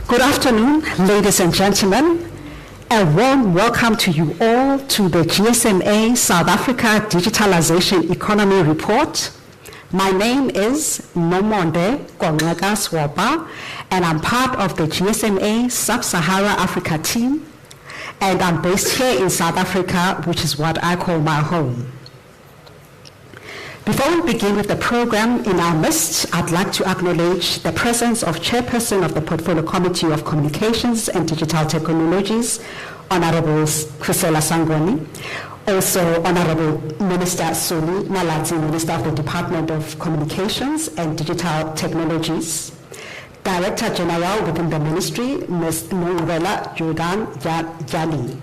Good afternoon, ladies and gentlemen. A warm welcome to you all to the GSMA South Africa Digitalization Economy Report. My name is Nomonde Kongaka Swapa, and I'm part of the GSMA Sub-Sahara Africa team, and I'm based here in South Africa, which is what I call my home. Before we begin with the program in our midst, I'd like to acknowledge the presence of Chairperson of the Portfolio Committee of Communications and Digital Technologies, Honorable Kusela Sangoni, also Honorable Minister Soli Malatsi, Minister of the Department of Communications and Digital Technologies, Director General within the Ministry, Ms. Nongwela Jordan Jali,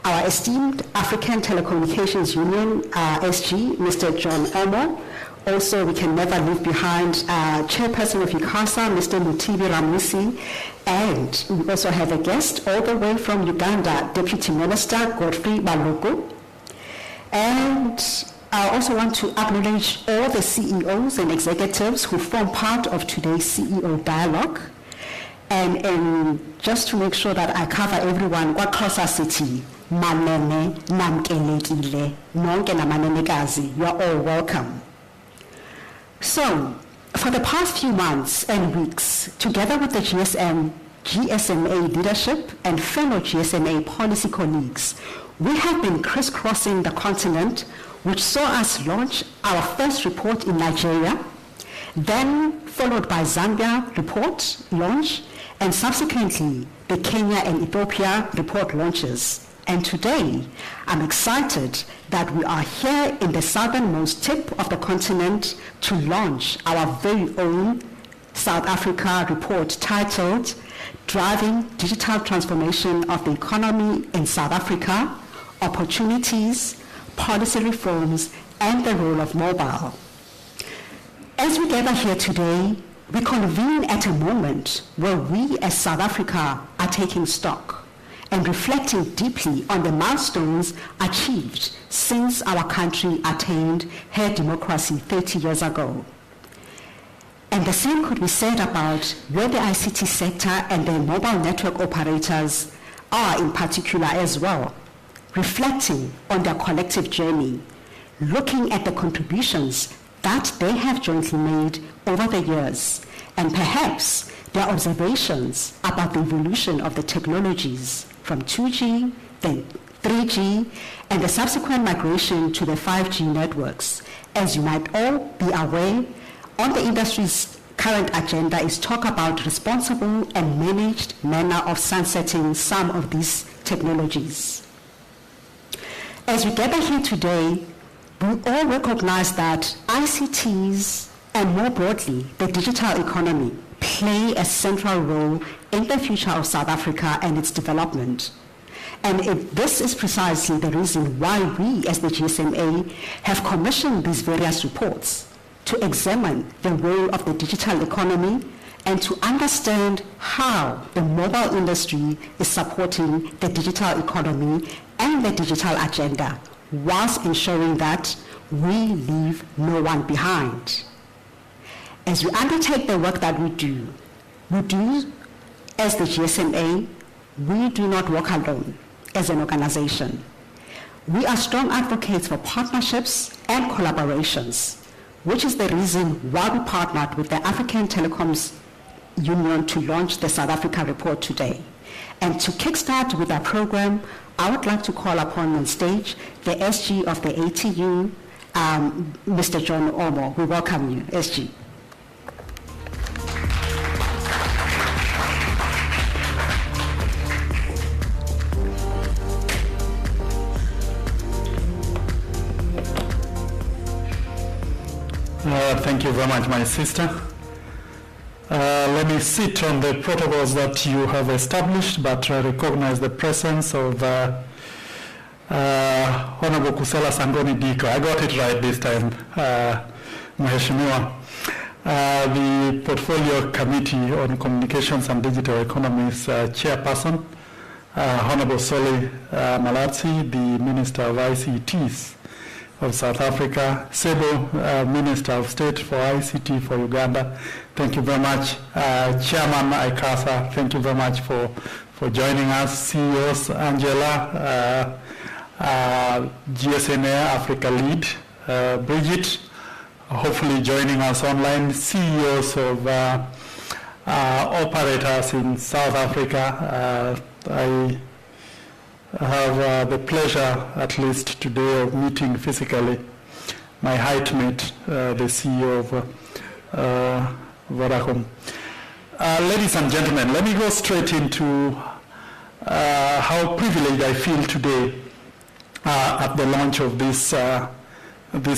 our esteemed African Telecommunications Union, SG, Mr. John Omo. Also, we can never leave behind Chairperson of ICASA, Mr. Mutibi Ramusi, and we also have a guest all the way from Uganda, Deputy Minister Godfrey Baloko. And I also want to acknowledge all the CEOs and executives who form part of today's CEO dialogue. And just to make sure that I cover everyone, KwaXhosa City, Manene Namkelekile, Nonke Namanenekazi, you are all welcome. So, for the past few months and weeks, together with the GSMA leadership and fellow GSMA policy colleagues, we have been crisscrossing the continent, which saw us launch our first report in Nigeria, then followed by Zambia report launch, and subsequently the Kenya and Ethiopia report launches. And today, I'm excited that we are here in the southernmost tip of the continent to launch our very own South Africa report titled Driving Digital Transformation of the Economy in South Africa, Opportunities, Policy Reforms, and the Role of Mobile. As we gather here today, we convene at a moment where we as South Africa are taking stock and reflecting deeply on the milestones achieved since our country attained her democracy 30 years ago. And the same could be said about where the ICT sector and the mobile network operators are in particular as well, reflecting on their collective journey, looking at the contributions that they have jointly made over the years, and perhaps their observations about the evolution of the technologies from 2G, then 3G, and the subsequent migration to the 5G networks. As you might all be aware, on the industry's current agenda is talk about responsible and managed manner of sunsetting some of these technologies. As we gather here today, we all recognize that ICTs and more broadly the digital economy play a central role in the future of South Africa and its development. And this is precisely the reason why we as the GSMA have commissioned these various reports to examine the role of the digital economy and to understand how the mobile industry is supporting the digital economy and the digital agenda, whilst ensuring that we leave no one behind. As we undertake the work that we do as the GSMA, we do not work alone as an organization. We are strong advocates for partnerships and collaborations, which is the reason why we partnered with the African Telecoms Union to launch the South Africa report today. And to kickstart with our program, I would like to call upon on stage the SG of the ATU, Mr. John Omo. We welcome you, SG. Thank you very much, my sister. Let me sit on the protocols that you have established, but recognize the presence of Honorable Kusela Sangoni Diko. I got it right this time, Mheshimiwa. The Portfolio Committee on Communications and Digital Economies Chairperson, Honorable Soli Malatsi, the Minister of ICTs of South Africa, Sebo, Minister of State for ICT for Uganda. Thank you very much. Chairman ICASA, thank you very much for joining us. CEOs, Angela, GSMA Africa Lead, Bridget, hopefully joining us online, CEOs of operators in South Africa. I have the pleasure, at least today, of meeting physically my height mate, the CEO of Vodacom. Ladies and gentlemen, let me go straight into how privileged I feel today at the launch of this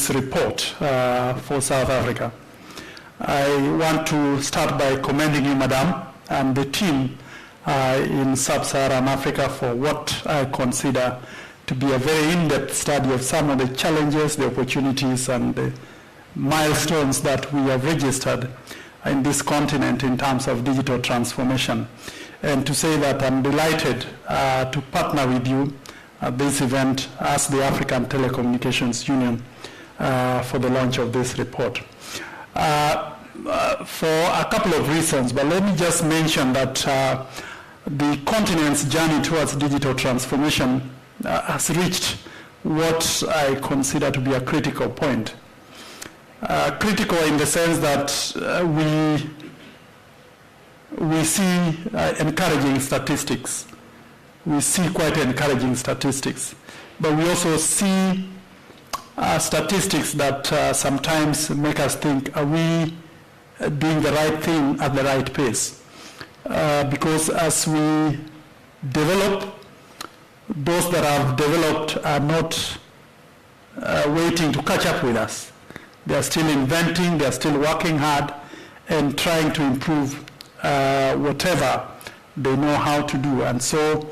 report for South Africa. I want to start by commending you, Madam, and the team in Sub-Saharan Africa for what I consider to be a very in-depth study of some of the challenges, the opportunities, and the milestones that we have registered in this continent in terms of digital transformation. And to say that I'm delighted to partner with you at this event as the African Telecommunications Union for the launch of this report. For a couple of reasons, but let me just mention that the continent's journey towards digital transformation has reached what I consider to be a critical point. Critical in the sense that we see encouraging statistics. We see quite encouraging statistics, but we also see statistics that sometimes make us think, are we doing the right thing at the right pace? Because as we develop, those that have developed are not waiting to catch up with us. They are still inventing, they are still working hard and trying to improve whatever they know how to do. And so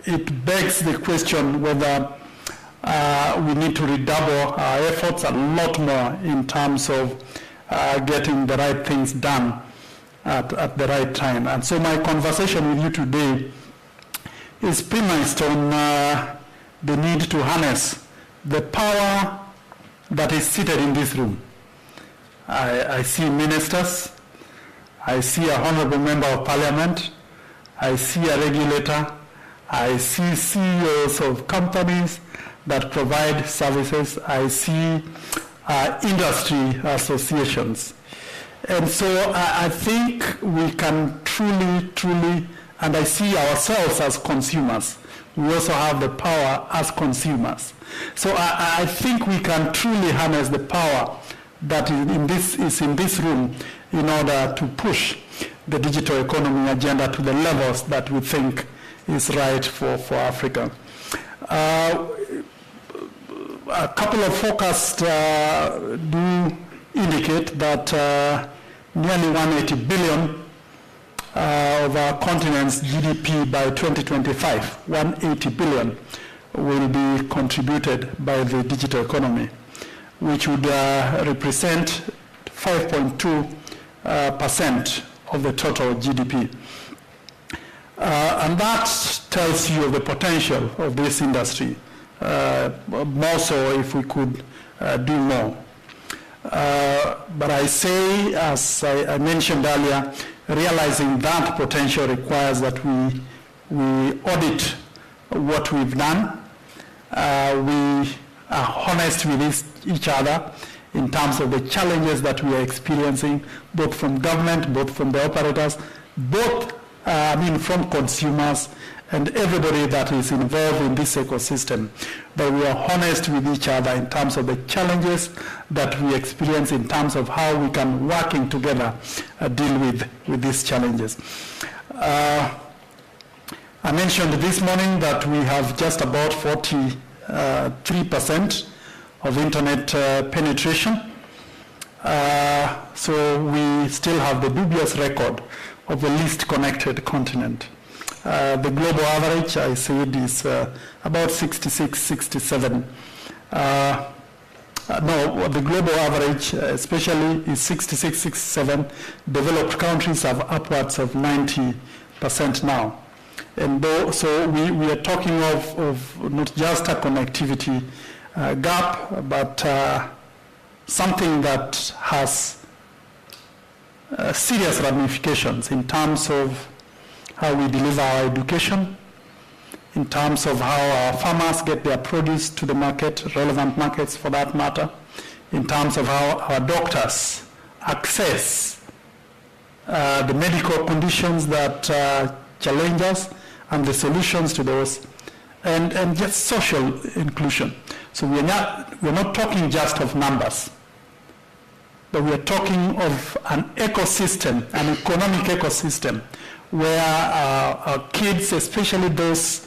it begs the question whether we need to redouble our efforts a lot more in terms of getting the right things done at the right time. And so my conversation with you today is premised on the need to harness the power that is seated in this room. I see ministers, I see a honorable member of parliament, I see a regulator, I see CEOs of companies that provide services, I see industry associations. And so I think we can truly, and I see ourselves as consumers. We also have the power as consumers. So I think we can truly harness the power that is in this room in order to push the digital economy agenda to the levels that we think is right for Africa. A couple of forecasts do indicate that nearly 180 billion of our continent's GDP by 2025, 180 billion will be contributed by the digital economy, which would represent 5.2% of the total GDP. And that tells you the potential of this industry, more so if we could do more. But I say, as I mentioned earlier, realizing that potential requires that we audit what we've done. We are honest with each other in terms of the challenges that we are experiencing, both from government, both from the operators, from consumers and everybody that is involved in this ecosystem. But we are honest with each other in terms of the challenges that we experience in terms of how we can, working together, deal with these challenges. I mentioned this morning that we have just about 43% of internet penetration. So we still have the dubious record of the least connected continent. The global average, I said, is about 66, 67. The global average especially is 66, 67. Developed countries have upwards of 90% now. And so we are talking of not just a connectivity gap, but something that has serious ramifications in terms of how we deliver our education, in terms of how our farmers get their produce to the market, relevant markets for that matter, in terms of how our doctors access the medical conditions that challenge us and the solutions to those, and just social inclusion. So we're not talking just of numbers, but we're talking of an ecosystem, an economic ecosystem, where our kids, especially those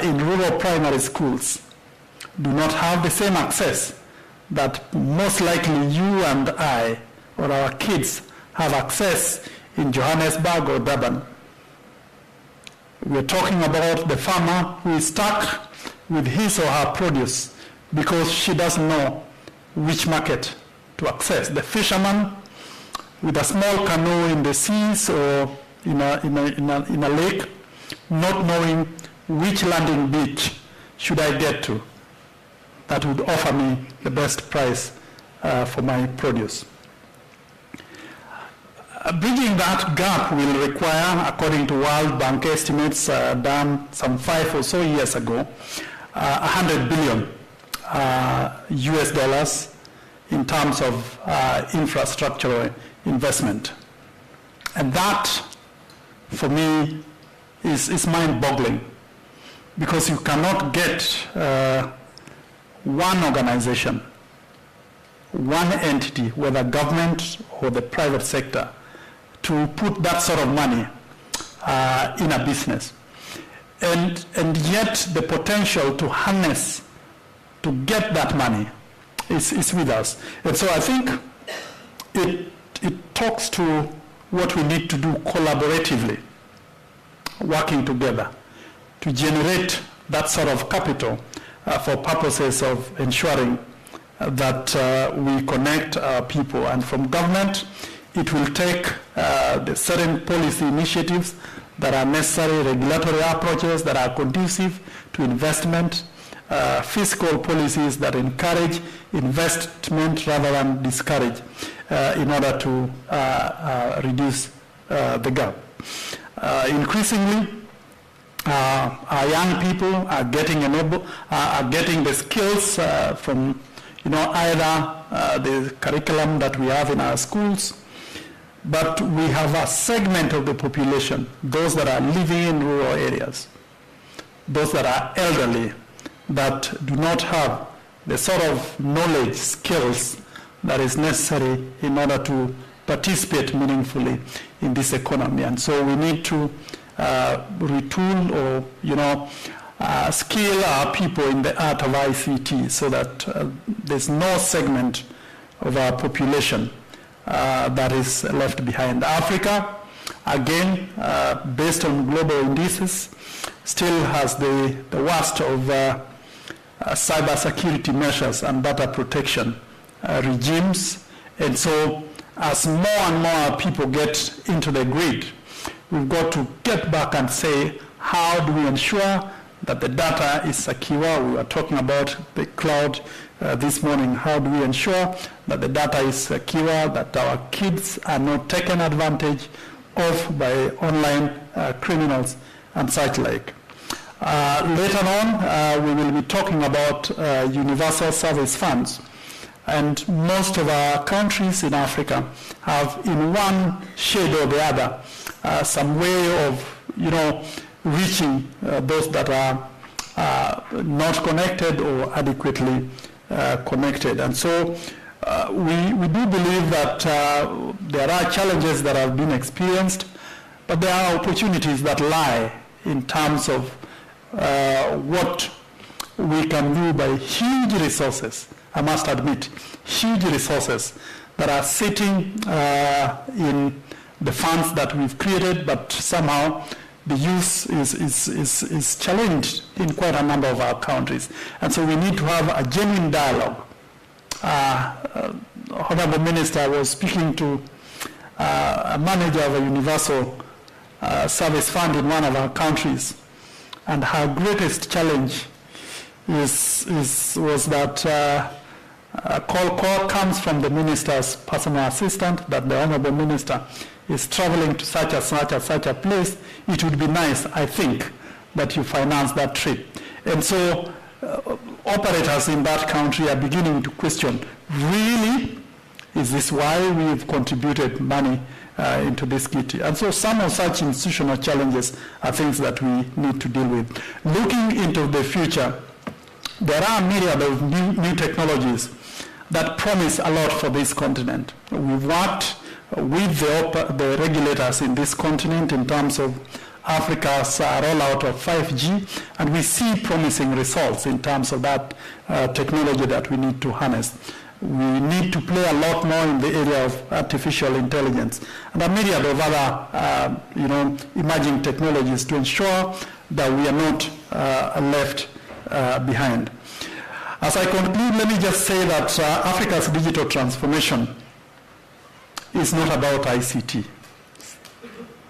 in rural primary schools, do not have the same access that most likely you and I or our kids have access in Johannesburg or Durban. We're talking about the farmer who is stuck with his or her produce because she doesn't know which market to access. The fisherman with a small canoe in the seas or in a lake, not knowing which landing beach should I get to that would offer me the best price for my produce. Bridging that gap will require, according to World Bank estimates done some 5 or so years ago, $100 billion US dollars in terms of infrastructural investment. And that, for me, is mind-boggling, because you cannot get one organization, one entity, whether government or the private sector, to put that sort of money in a business. And yet the potential to harness, to get that money is with us. And so I think it talks to what we need to do collaboratively, working together to generate that sort of capital for purposes of ensuring that we connect our people. And from government, it will take the certain policy initiatives that are necessary, regulatory approaches that are conducive to investment, fiscal policies that encourage investment rather than discourage in order to reduce the gap. Increasingly, our young people are getting the skills from either the curriculum that we have in our schools, but we have a segment of the population, those that are living in rural areas, those that are elderly, that do not have the sort of knowledge, skills that is necessary in order to participate meaningfully in this economy. And so we need to retool or skill our people in the art of ICT so that there's no segment of our population that is left behind. Africa, again, based on global indices, still has the worst of cybersecurity measures and data protection regimes. And so as more and more people get into the grid, we've got to get back and say, how do we ensure that the data is secure? We were talking about the cloud this morning. How do we ensure that the data is secure, that our kids are not taken advantage of by online criminals and such like? Later on, we will be talking about universal service funds. And most of our countries in Africa have, in one shade or the other, some way of, reaching those that are not connected or adequately connected. And so we do believe that there are challenges that have been experienced, but there are opportunities that lie in terms of what we can do by huge resources, I must admit, huge resources that are sitting in the funds that we've created, but somehow the use is challenged in quite a number of our countries. And so we need to have a genuine dialogue. Honorable Minister was speaking to a manager of a universal service fund in one of our countries, and her greatest challenge was that call comes from the minister's personal assistant that the Honorable Minister is traveling to such a place. It would be nice, I think, that you finance that trip. And so operators in that country are beginning to question, really, is this why we've contributed money into this kitty? And so some of such institutional challenges are things that we need to deal with. Looking into the future, there are a myriad of new technologies that promise a lot for this continent. We've worked with the regulators in this continent in terms of Africa's rollout of 5G, and we see promising results in terms of that technology that we need to harness. We need to play a lot more in the area of artificial intelligence and a myriad of other emerging technologies to ensure that we are not left behind. As I conclude, let me just say that Africa's digital transformation is not about ICT.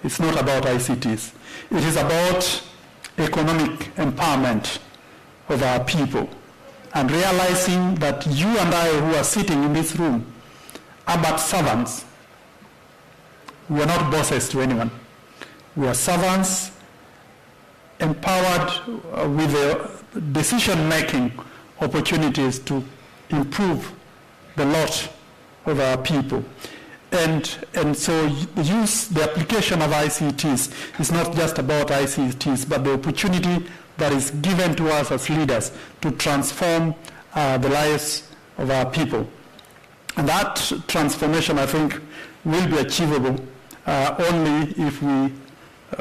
It's not about ICTs. It is about economic empowerment of our people and realizing that you and I who are sitting in this room are but servants. We are not bosses to anyone. We are servants empowered with the decision-making opportunities to improve the lot of our people. And so the application of ICTs is not just about ICTs, but the opportunity that is given to us as leaders to transform the lives of our people. And that transformation, I think, will be achievable only if we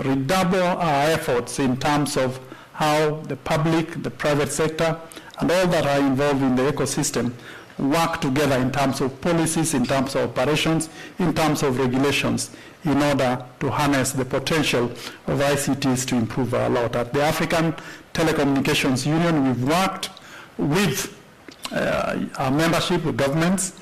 redouble our efforts in terms of how the public, the private sector, and all that are involved in the ecosystem work together in terms of policies, in terms of operations, in terms of regulations, in order to harness the potential of ICTs to improve our lot. At the African Telecommunications Union, we've worked with our membership, the governments,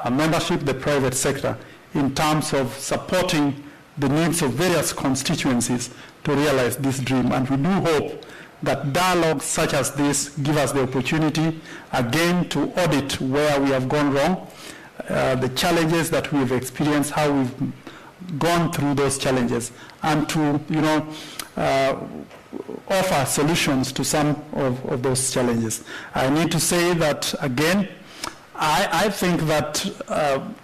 our membership, the private sector, in terms of supporting the needs of various constituencies to realize this dream. And we do hope that dialogues such as this give us the opportunity, again, to audit where we have gone wrong, the challenges that we've experienced, how we've gone through those challenges, and to, offer solutions to some of those challenges. I need to say that, again, I think that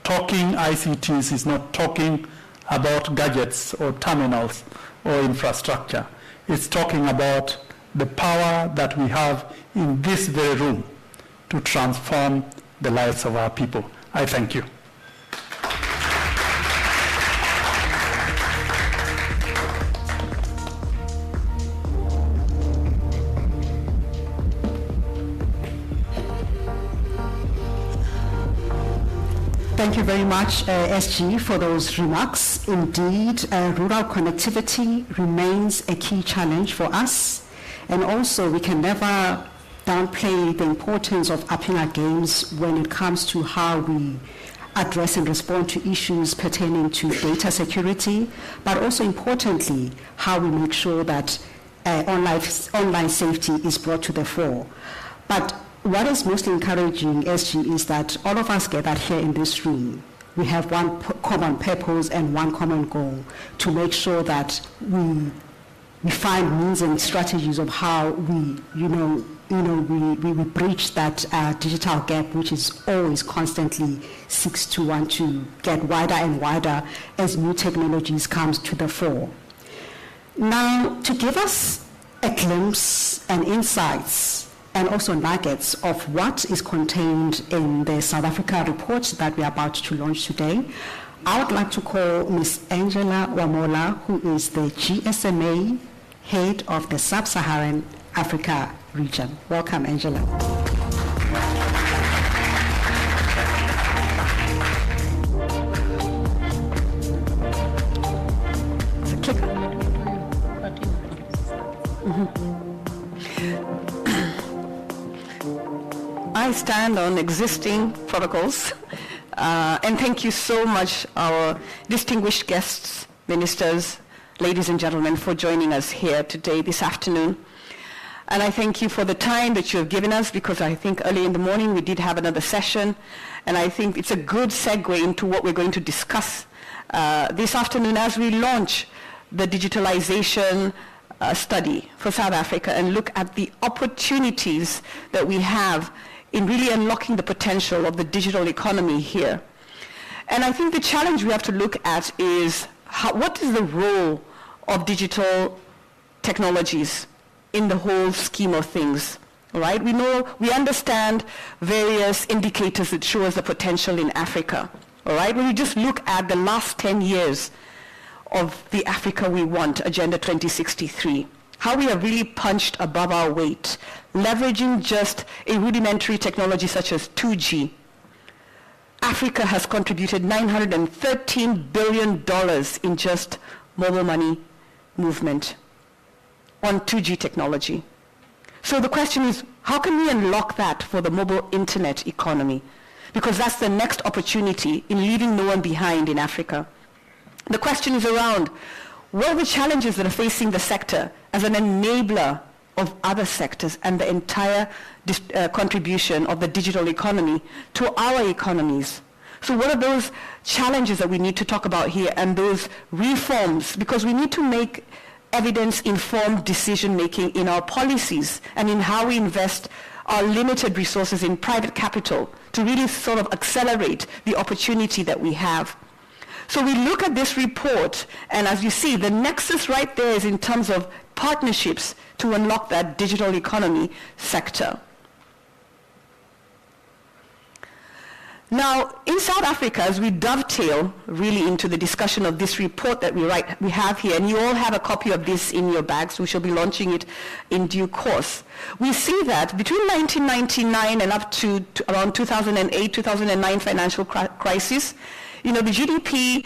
talking ICTs is not talking about gadgets or terminals or infrastructure. It's talking about the power that we have in this very room to transform the lives of our people. I thank you. Thank you very much, SG, for those remarks. Indeed, rural connectivity remains a key challenge for us. And also, we can never downplay the importance of upping our games when it comes to how we address and respond to issues pertaining to data security, but also importantly, how we make sure that online safety is brought to the fore. But what is most encouraging, SG, is that all of us gathered here in this room, we have one common purpose and one common goal to make sure that we find means and strategies of how we bridge that digital gap, which is always constantly seeks to want to get wider and wider as new technologies come to the fore. Now, to give us a glimpse and insights and also nuggets of what is contained in the South Africa report that we are about to launch today, I would like to call Ms. Angela Wamola, who is the GSMA head of the Sub-Saharan Africa region. Welcome, Angela. Is it clicker? I stand on existing protocols, and thank you so much, our distinguished guests, ministers, ladies and gentlemen, for joining us here today, this afternoon. And I thank you for the time that you have given us, because I think early in the morning we did have another session, and I think it's a good segue into what we're going to discuss this afternoon as we launch the digitalization study for South Africa and look at the opportunities that we have in really unlocking the potential of the digital economy here. And I think the challenge we have to look at is what is the role of digital technologies in the whole scheme of things, right? We understand various indicators that show us the potential in Africa, all right? When we just look at the last 10 years of the Africa we want, Agenda 2063, how we have really punched above our weight, leveraging just a rudimentary technology such as 2G. Africa has contributed $913 billion in just mobile money movement on 2G technology. So the question is, how can we unlock that for the mobile internet economy? Because that's the next opportunity in leaving no one behind in Africa. The question is around, what are the challenges that are facing the sector as an enabler of other sectors and the entire contribution of the digital economy to our economies? So what are those challenges that we need to talk about here, and those reforms? Because we need to make evidence-informed decision-making in our policies and in how we invest our limited resources in private capital to really sort of accelerate the opportunity that we have. So we look at this report, and as you see, the nexus right there is in terms of partnerships to unlock that digital economy sector. Now, in South Africa, as we dovetail really into the discussion of this report that we have here, and you all have a copy of this in your bags, we shall be launching it in due course. We see that between 1999 and up to around 2008, 2009 financial crisis, the GDP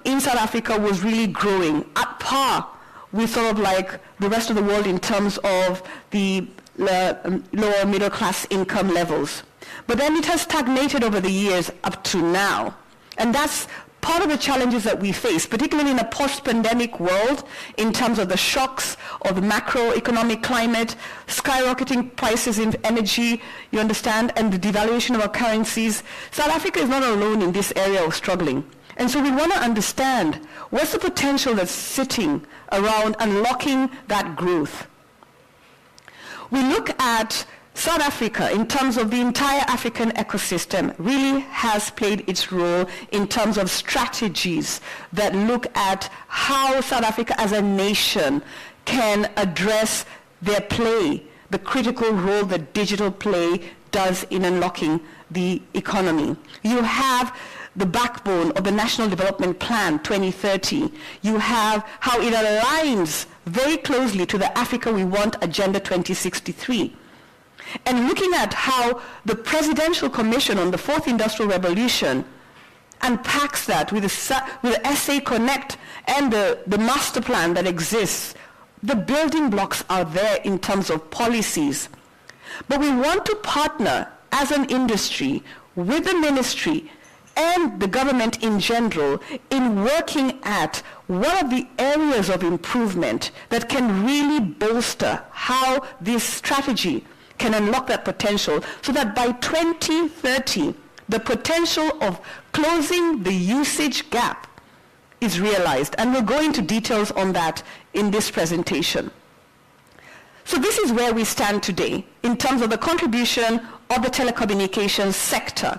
in South Africa was really growing at par with sort of like the rest of the world in terms of the lower middle class income levels. But then it has stagnated over the years up to now. And that's part of the challenges that we face, particularly in a post-pandemic world, in terms of the shocks of the macroeconomic climate, skyrocketing prices in energy, you understand, and the devaluation of our currencies. South Africa is not alone in this area of struggling. And so we want to understand what's the potential that's sitting around unlocking that growth. We look at South Africa, in terms of the entire African ecosystem, really has played its role in terms of strategies that look at how South Africa as a nation can address their play, the critical role that digital play does in unlocking the economy. You have the backbone of the National Development Plan 2030. You have how it aligns very closely to the Africa We Want Agenda 2063. And looking at how the Presidential Commission on the Fourth Industrial Revolution unpacks that with the SA Connect and the master plan that exists, the building blocks are there in terms of policies. But we want to partner as an industry with the ministry and the government in general in working at what are the areas of improvement that can really bolster how this strategy can unlock that potential, so that by 2030, the potential of closing the usage gap is realized. And we'll go into details on that in this presentation. So this is where we stand today in terms of the contribution of the telecommunications sector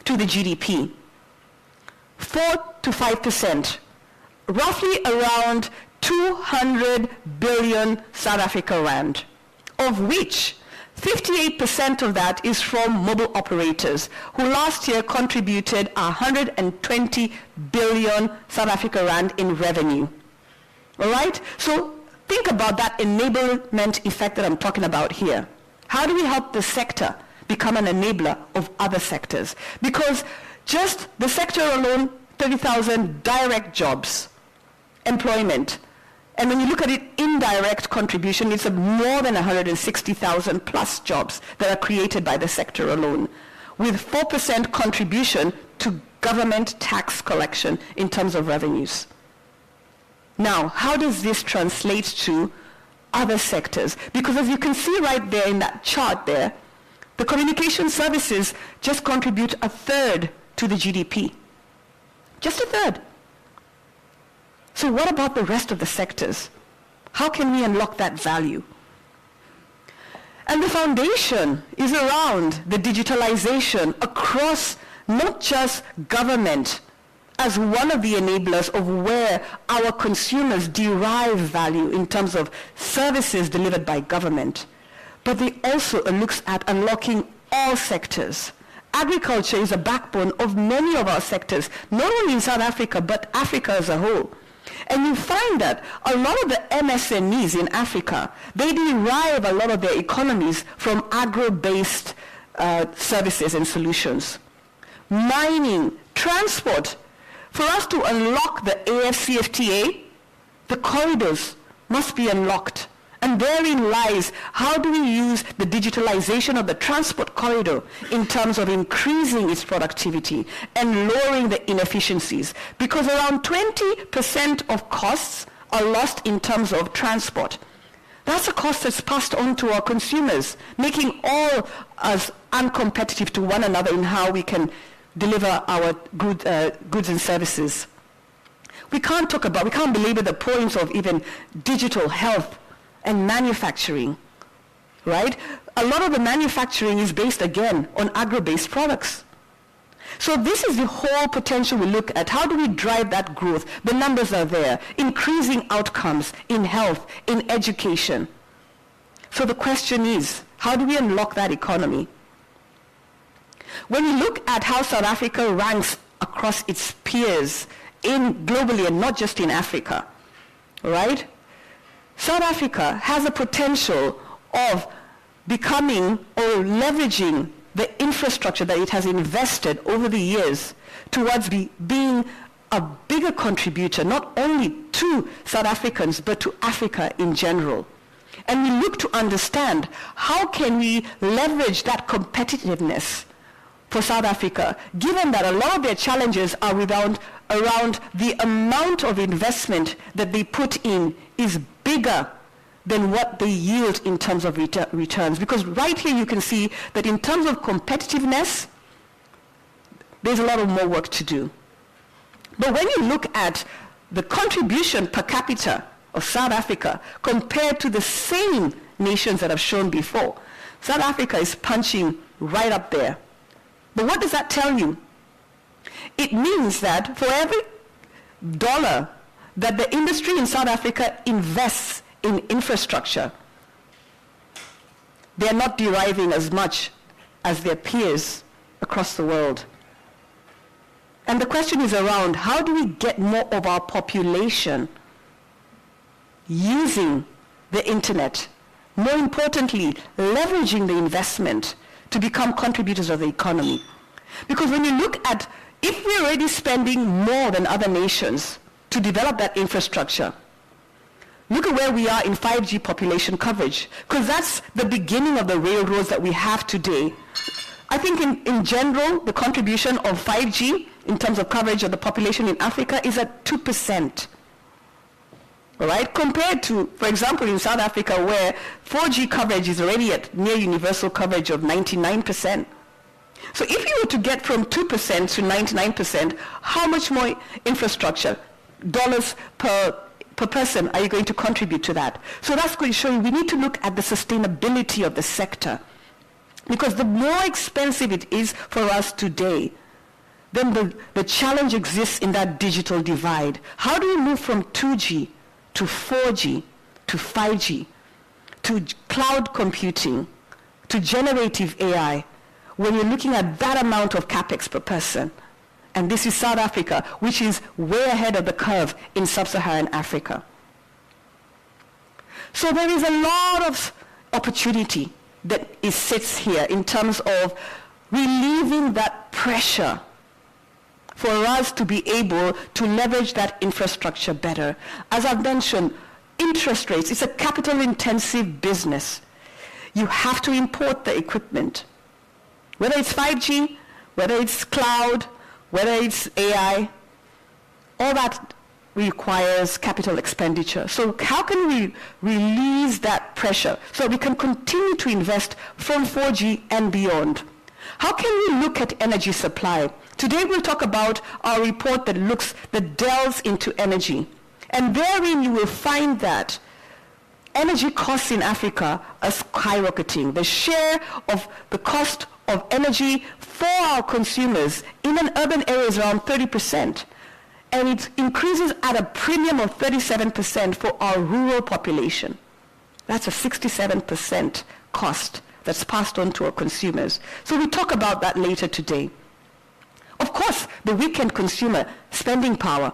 to the GDP. 4 to 5%, roughly around 200 billion South Africa rand, of which 58% of that is from mobile operators, who last year contributed 120 billion South Africa rand in revenue. All right? So think about that enablement effect that I'm talking about here. How do we help the sector become an enabler of other sectors? Because just the sector alone, 30,000 direct jobs, employment. And when you look at it, indirect contribution, it's more than 160,000 plus jobs that are created by the sector alone, with 4% contribution to government tax collection in terms of revenues. Now, how does this translate to other sectors. Because as you can see right there in that chart there, the communication services just contribute 1/3 to the GDP. Just 1/3. So what about the rest of the sectors? How can we unlock that value? And the foundation is around the digitalization across not just government as one of the enablers of where our consumers derive value in terms of services delivered by government, but they also looks at unlocking all sectors. Agriculture is a backbone of many of our sectors, not only in South Africa, but Africa as a whole. And you find that a lot of the MSMEs in Africa, they derive a lot of their economies from agro-based services and solutions. Mining, transport. For us to unlock the AfCFTA, the corridors must be unlocked. And therein lies, how do we use the digitalization of the transport corridor in terms of increasing its productivity and lowering the inefficiencies? Because around 20% of costs are lost in terms of transport. That's a cost that's passed on to our consumers, making all us uncompetitive to one another in how we can deliver our goods and services. We can't belabor the points of even digital health and manufacturing, right? A lot of the manufacturing is based, again, on agro-based products. So this is the whole potential we look at. How do we drive that growth? The numbers are there. Increasing outcomes in health, in education. So the question is, how do we unlock that economy? When we look at how South Africa ranks across its peers globally and not just in Africa, right? South Africa has a potential of becoming or leveraging the infrastructure that it has invested over the years towards being a bigger contributor, not only to South Africans, but to Africa in general. And we look to understand how can we leverage that competitiveness for South Africa, given that a lot of their challenges are around the amount of investment that they put in is bigger than what they yield in terms of returns. Because right here you can see that in terms of competitiveness, there's a lot of more work to do. But when you look at the contribution per capita of South Africa compared to the same nations that I've shown before, South Africa is punching right up there. But what does that tell you? It means that for every dollar that the industry in South Africa invests in infrastructure, they are not deriving as much as their peers across the world. And the question is around, how do we get more of our population using the internet? More importantly, leveraging the investment to become contributors of the economy. Because when you look at, if we're already spending more than other nations to develop that infrastructure, look at where we are in 5G population coverage, because that's the beginning of the railroads that we have today. I think in general, the contribution of 5G in terms of coverage of the population in Africa is at 2%. All right, compared to, for example, in South Africa, where 4G coverage is already at near universal coverage of 99%. So if you were to get from 2% to 99%, how much more infrastructure, dollars per person, are you going to contribute to that? So that's going to show you we need to look at the sustainability of the sector. Because the more expensive it is for us today, then the challenge exists in that digital divide. How do we move from 2G to 4G, to 5G, to cloud computing, to generative AI, when you're looking at that amount of capex per person? And this is South Africa, which is way ahead of the curve in sub-Saharan Africa. So there is a lot of opportunity that sits here in terms of relieving that pressure for us to be able to leverage that infrastructure better. As I've mentioned, interest rates, it's a capital-intensive business. You have to import the equipment. Whether it's 5G, whether it's cloud, whether it's AI, all that requires capital expenditure. So how can we release that pressure so we can continue to invest from 4G and beyond? How can we look at energy supply? Today we'll talk about our report that delves into energy. And therein you will find that energy costs in Africa are skyrocketing. The share of the cost of energy for our consumers in an urban area is around 30%. And it increases at a premium of 37% for our rural population. That's a 67% cost that's passed on to our consumers. So we'll talk about that later today. Of course, the weekend consumer spending power,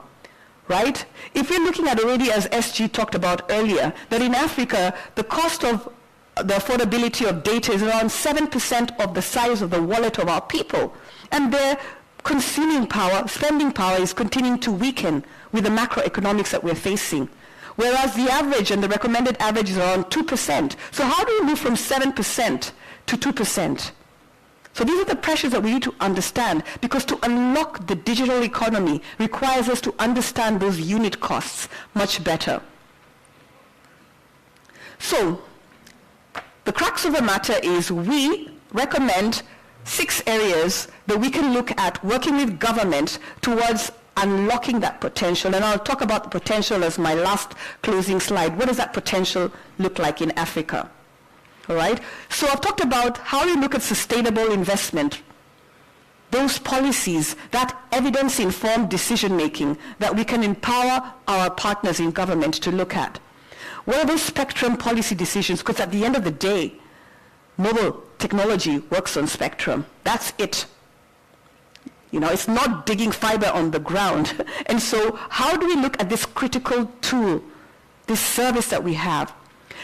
right? If we're looking at already, as SG talked about earlier, that in Africa, the cost of the affordability of data is around 7% of the size of the wallet of our people. And their consuming power, spending power is continuing to weaken with the macroeconomics that we're facing. Whereas the average and the recommended average is around 2%. So how do we move from 7% to 2%? So these are the pressures that we need to understand, because to unlock the digital economy requires us to understand those unit costs much better. So the crux of the matter is we recommend 6 areas that we can look at working with government towards unlocking that potential. And I'll talk about the potential as my last closing slide. What does that potential look like in Africa? All right? So I've talked about how we look at sustainable investment, those policies, that evidence-informed decision-making that we can empower our partners in government to look at. What are those spectrum policy decisions? Because at the end of the day, mobile technology works on spectrum. That's it. You know, it's not digging fiber on the ground. And so how do we look at this critical tool, this service that we have?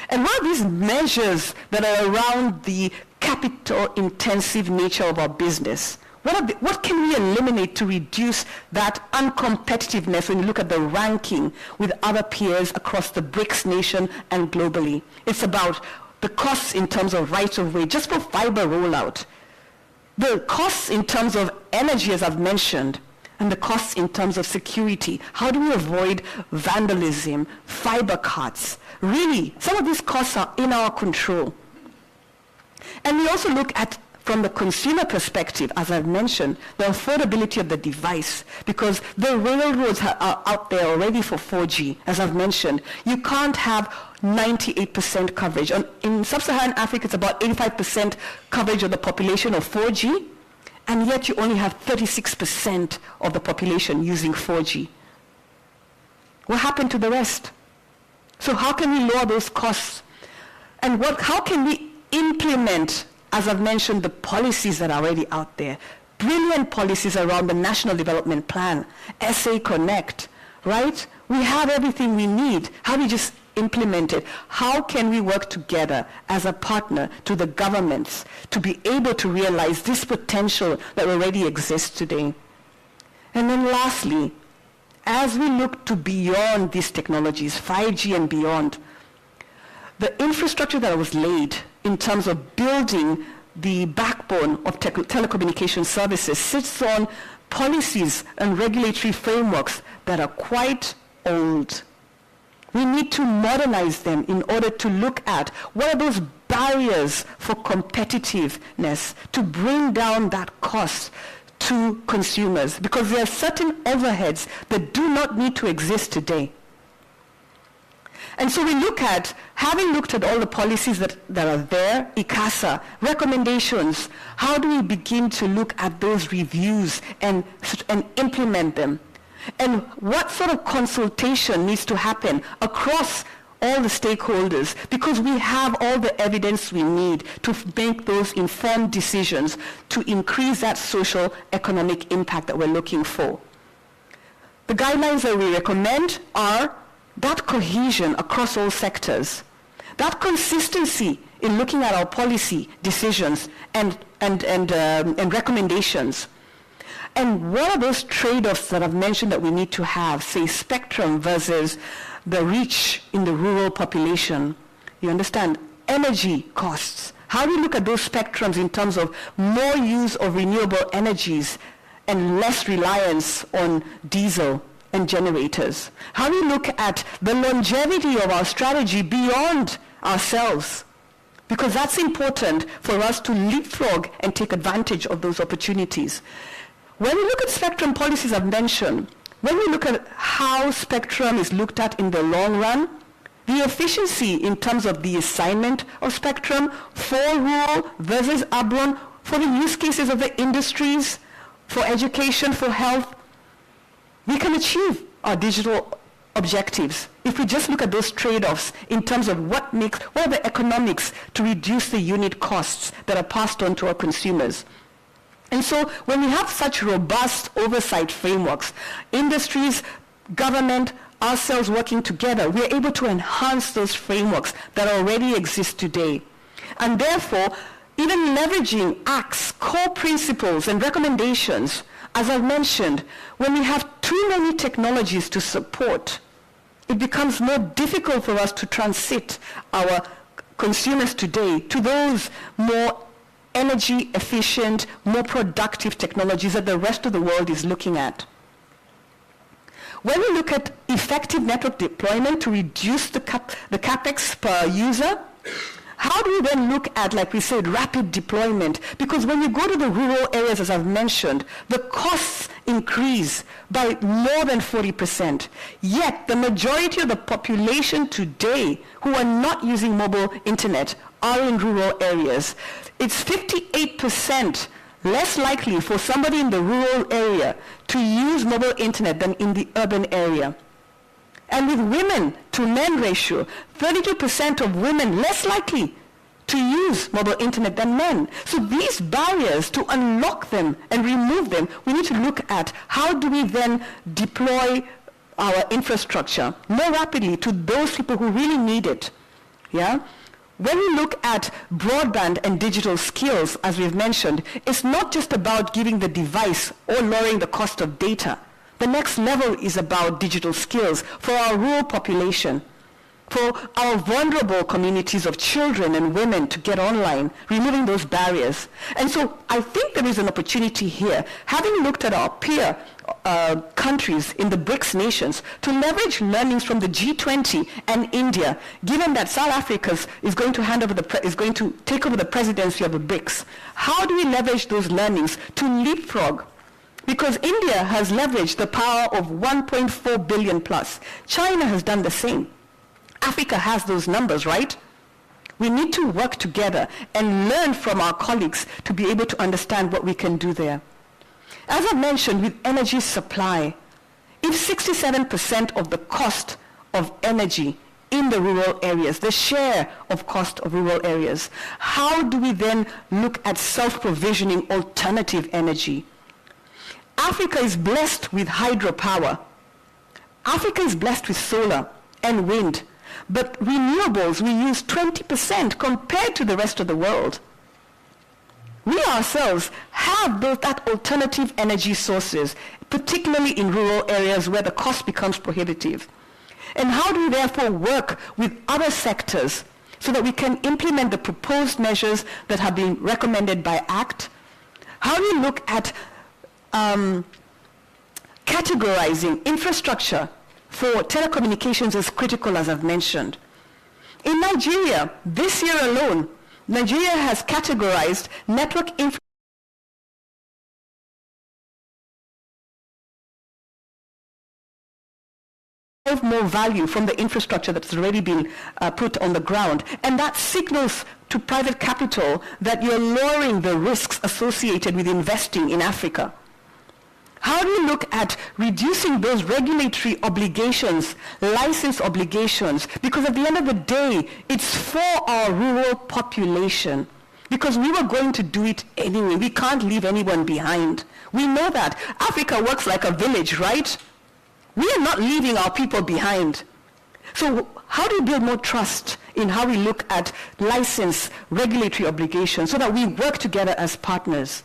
And what are these measures that are around the capital-intensive nature of our business? What can we eliminate to reduce that uncompetitiveness when you look at the ranking with other peers across the BRICS nation and globally? It's about the costs in terms of right-of-way, just for fiber rollout. The costs in terms of energy, as I've mentioned, and the costs in terms of security. How do we avoid vandalism, fiber cuts? Really, some of these costs are in our control. And we also look at, from the consumer perspective, as I've mentioned, the affordability of the device, because the railroads are out there already for 4G, as I've mentioned. You can't have 98% coverage. In sub-Saharan Africa, it's about 85% coverage of the population of 4G, and yet you only have 36% of the population using 4G. What happened to the rest? So how can we lower those costs? And how can we implement, as I've mentioned, the policies that are already out there? Brilliant policies around the National Development Plan, SA Connect, right? We have everything we need. How do we just implement it? How can we work together as a partner to the governments to be able to realize this potential that already exists today? And then lastly, as we look to beyond these technologies, 5G and beyond, the infrastructure that was laid in terms of building the backbone of telecommunication services sits on policies and regulatory frameworks that are quite old. We need to modernize them in order to look at what are those barriers for competitiveness to bring down that cost to consumers, because there are certain overheads that do not need to exist today. And so we look at, having looked at all the policies that are there, ICASA, recommendations, how do we begin to look at those reviews and implement them? And what sort of consultation needs to happen across all the stakeholders, because we have all the evidence we need to make those informed decisions to increase that social economic impact that we're looking for. The guidelines that we recommend are that cohesion across all sectors, that consistency in looking at our policy decisions and recommendations. And what are those trade-offs that I've mentioned that we need to have, say spectrum versus the reach in the rural population? You understand? Energy costs. How do you look at those spectrums in terms of more use of renewable energies and less reliance on diesel and generators. How do we look at the longevity of our strategy beyond ourselves? Because that's important for us to leapfrog and take advantage of those opportunities. When we look at spectrum policies I've mentioned, when we look at how spectrum is looked at in the long run, the efficiency in terms of the assignment of spectrum for rural versus urban, for the use cases of the industries, for education, for health, we can achieve our digital objectives if we just look at those trade-offs in terms of what are the economics to reduce the unit costs that are passed on to our consumers. And so when we have such robust oversight frameworks, industries, government, ourselves working together, we are able to enhance those frameworks that already exist today. And therefore, even leveraging acts, core principles, and recommendations, as I've mentioned, when we have too many technologies to support, it becomes more difficult for us to transit our consumers today to those more energy efficient, more productive technologies that the rest of the world is looking at. When we look at effective network deployment to reduce the capex per user, how do we then look at, like we said, rapid deployment? Because when you go to the rural areas, as I've mentioned, the costs increase by more than 40%. Yet the majority of the population today who are not using mobile internet are in rural areas. It's 58% less likely for somebody in the rural area to use mobile internet than in the urban area. And with women to men ratio, 32% of women less likely to use mobile internet than men. So these barriers, to unlock them and remove them, we need to look at how do we then deploy our infrastructure more rapidly to those people who really need it. Yeah? When we look at broadband and digital skills, as we've mentioned, it's not just about giving the device or lowering the cost of data. The next level is about digital skills for our rural population, for our vulnerable communities of children and women to get online, removing those barriers. And so I think there is an opportunity here, having looked at our peer countries in the BRICS nations, to leverage learnings from the G20 and India, given that South Africa is going to take over the presidency of the BRICS. How do we leverage those learnings to leapfrog? Because India has leveraged the power of 1.4 billion plus. China has done the same. Africa has those numbers, right? We need to work together and learn from our colleagues to be able to understand what we can do there. As I mentioned, with energy supply, if 67% of the cost of energy in the rural areas, the share of cost of rural areas, how do we then look at self-provisioning alternative energy? Africa is blessed with hydropower. Africa is blessed with solar and wind. But renewables, we use 20% compared to the rest of the world. We ourselves have built that alternative energy sources, particularly in rural areas where the cost becomes prohibitive. And how do we therefore work with other sectors so that we can implement the proposed measures that have been recommended by ACT? How do we look at categorizing infrastructure for telecommunications as critical, as I've mentioned? In Nigeria, this year alone, Nigeria has categorized network infrastructure more value from the infrastructure that's already been put on the ground. And that signals to private capital that you're lowering the risks associated with investing in Africa. How do you look at reducing those regulatory obligations, license obligations? Because at the end of the day, it's for our rural population. Because we were going to do it anyway. We can't leave anyone behind. We know that. Africa works like a village, right? We are not leaving our people behind. So how do we build more trust in how we look at license regulatory obligations so that we work together as partners?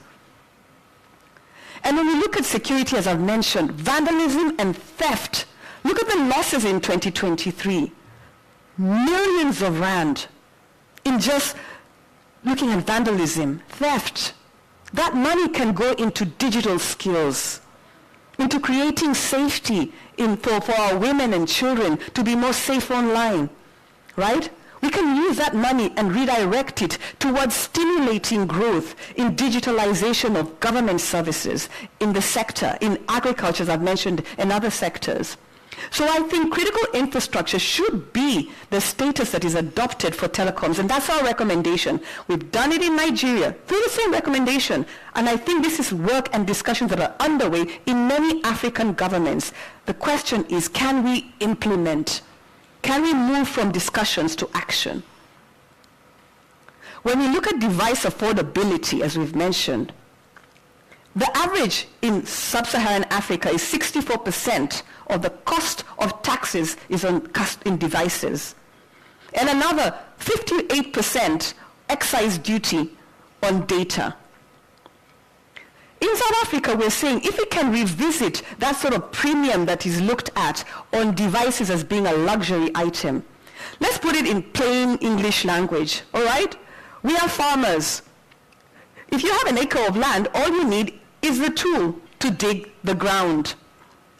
And when we look at security, as I've mentioned, vandalism and theft, look at the losses in 2023. Millions of rand in just looking at vandalism, theft. That money can go into digital skills. into creating safety for our women and children to be more safe online, right? We can use that money and redirect it towards stimulating growth in digitalization of government services in the sector, in agriculture, as I've mentioned, and other sectors. So I think critical infrastructure should be the status that is adopted for telecoms, and that's our recommendation. We've done it in Nigeria through the same recommendation, and I think this is work and discussions that are underway in many African governments. The question is, can we implement? Can we move from discussions to action? When we look at device affordability, as we've mentioned, the average in sub-Saharan Africa is 64% of the cost of taxes is in devices. And another 58% excise duty on data. In South Africa, we're saying if we can revisit that sort of premium that is looked at on devices as being a luxury item. Let's put it in plain English language, all right? We are farmers. If you have an acre of land, all you need is the tool to dig the ground.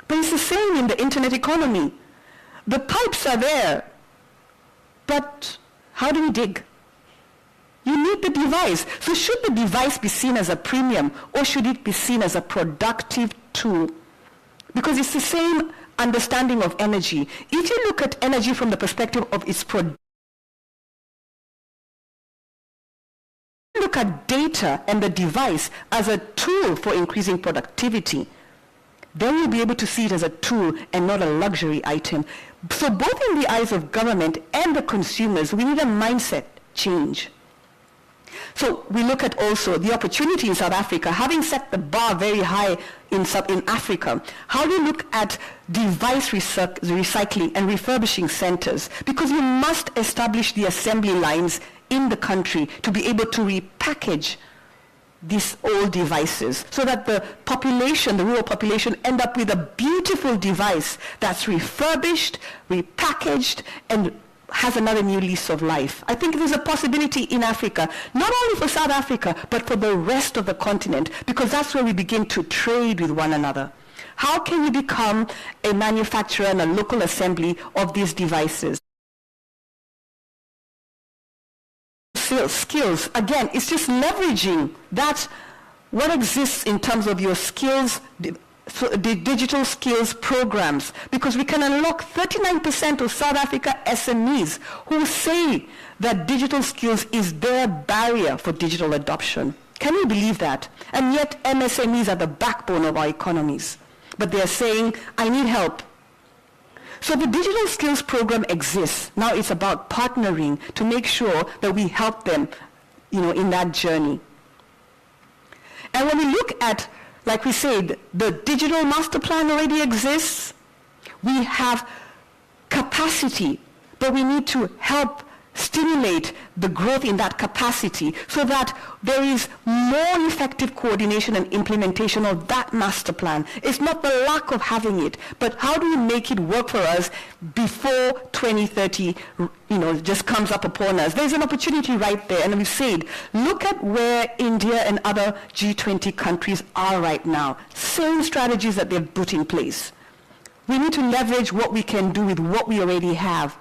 But it's the same in the internet economy. The pipes are there, but how do we dig? You need the device. So should the device be seen as a premium, or should it be seen as a productive tool? Because it's the same understanding of energy. If you look at energy from the perspective of its look at data and the device as a tool for increasing productivity, then you'll be able to see it as a tool and not a luxury item. So both in the eyes of government and the consumers, we need a mindset change. So we look at also the opportunity in South Africa, having set the bar very high in Africa. How do you look at device recycling and refurbishing centers? Because you must establish the assembly lines in the country to be able to repackage these old devices so that the population, the rural population, end up with a beautiful device that's refurbished, repackaged, and has another new lease of life. I think there's a possibility in Africa, not only for South Africa, but for the rest of the continent, because that's where we begin to trade with one another. How can you become a manufacturer and a local assembly of these devices? Skills, again, it's just leveraging that, what exists in terms of your skills, the digital skills programs, because we can unlock 39% of South Africa SMEs who say that digital skills is their barrier for digital adoption. Can you believe that? And yet MSMEs are the backbone of our economies. But they're saying, I need help. So the digital skills program exists. Now it's about partnering to make sure that we help them, in that journey. And when we look at, like we said, the digital master plan already exists. We have capacity, but we need to help stimulate the growth in that capacity so that there is more effective coordination and implementation of that master plan. It's not the lack of having it, but how do we make it work for us before 2030 just comes up upon us? There's an opportunity right there, and we've said, look at where India and other G20 countries are right now. Same strategies that they've put in place. We need to leverage what we can do with what we already have.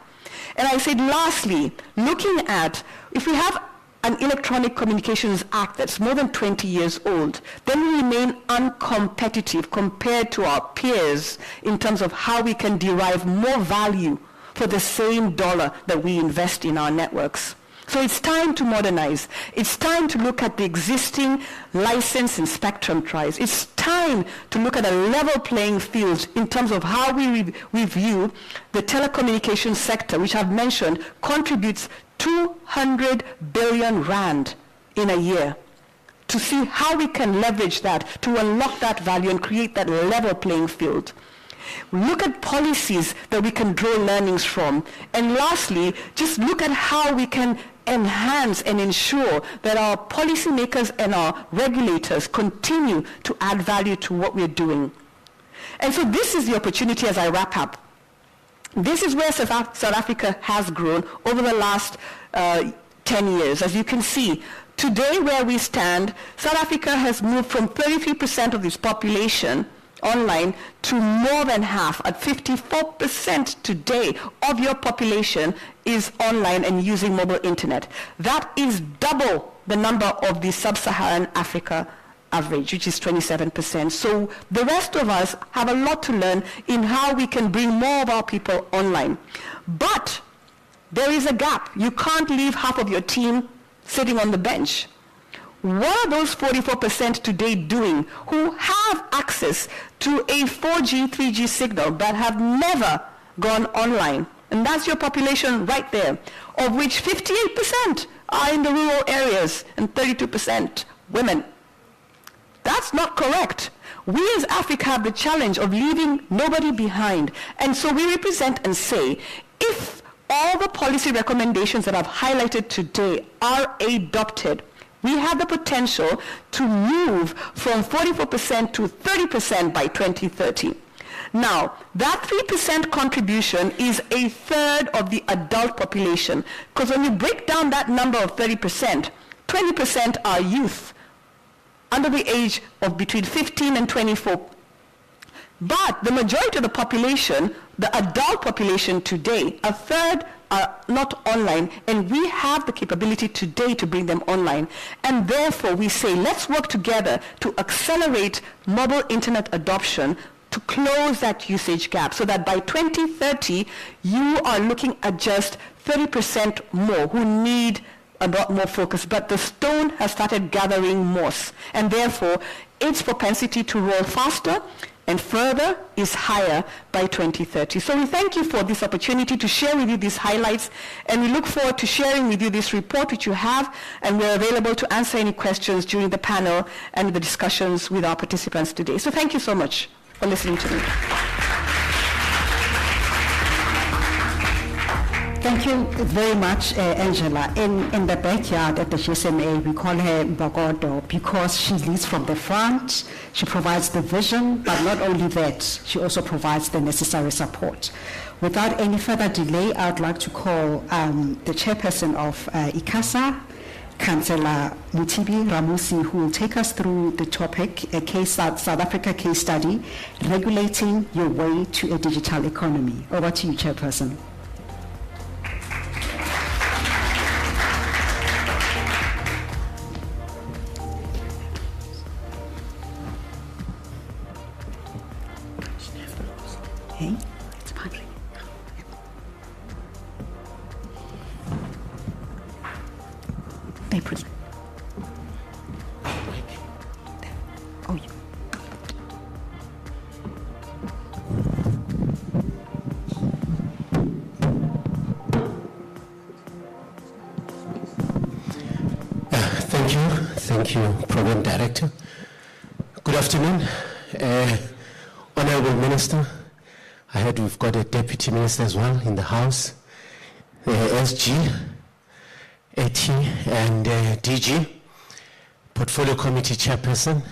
And I said, lastly, looking at, if we have an Electronic Communications Act that's more than 20 years old, then we remain uncompetitive compared to our peers in terms of how we can derive more value for the same dollar that we invest in our networks. So it's time to modernize. It's time to look at the existing license and spectrum tries. It's time to look at a level playing field in terms of how we view the telecommunications sector, which I've mentioned contributes 200 billion rand in a year, to see how we can leverage that to unlock that value and create that level playing field. Look at policies that we can draw learnings from. And lastly, just look at how we can enhance and ensure that our policymakers and our regulators continue to add value to what we're doing. And so this is the opportunity as I wrap up. This is where South Africa has grown over the last 10 years. As you can see, today where we stand, South Africa has moved from 33% of its population online to more than half. At 54% today of your population is online and using mobile internet. That is double the number of the sub-Saharan Africa average, which is 27%. So the rest of us have a lot to learn in how we can bring more of our people online. But there is a gap. You can't leave half of your team sitting on the bench. What are those 44% today doing who have access to a 4G, 3G signal but have never gone online? And that's your population right there, of which 58% are in the rural areas and 32% women. That's not correct. We as Africa have the challenge of leaving nobody behind. And so we represent and say, if all the policy recommendations that I've highlighted today are adopted, we have the potential to move from 44% to 30% by 2030. Now, that 3% contribution is a third of the adult population, because when you break down that number of 30%, 20% are youth under the age of between 15 and 24. But the majority of the population, the adult population today, a third are not online, and we have the capability today to bring them online. And therefore we say, let's work together to accelerate mobile internet adoption to close that usage gap, so that by 2030 you are looking at just 30% more who need a lot more focus. But the stone has started gathering moss, and therefore its propensity to roll faster and further is higher by 2030. So we thank you for this opportunity to share with you these highlights, and we look forward to sharing with you this report which you have, and we're available to answer any questions during the panel and the discussions with our participants today. So thank you so much for listening to me. Thank you very much, Angela. In the backyard at the GSMA, we call her Mbogodo because she leads from the front, she provides the vision, but not only that, she also provides the necessary support. Without any further delay, I would like to call the chairperson of ICASA, Councillor Mutibi Ramusi, who will take us through the topic, South Africa case study, regulating your way to a digital economy. Over to you, Chairperson. Okay, it's partly. They present. Oh, you. Thank you, Program Director. Good afternoon, Honorable Minister. I heard we've got a Deputy Minister as well in the House, SG, AT, and DG, Portfolio Committee Chairperson,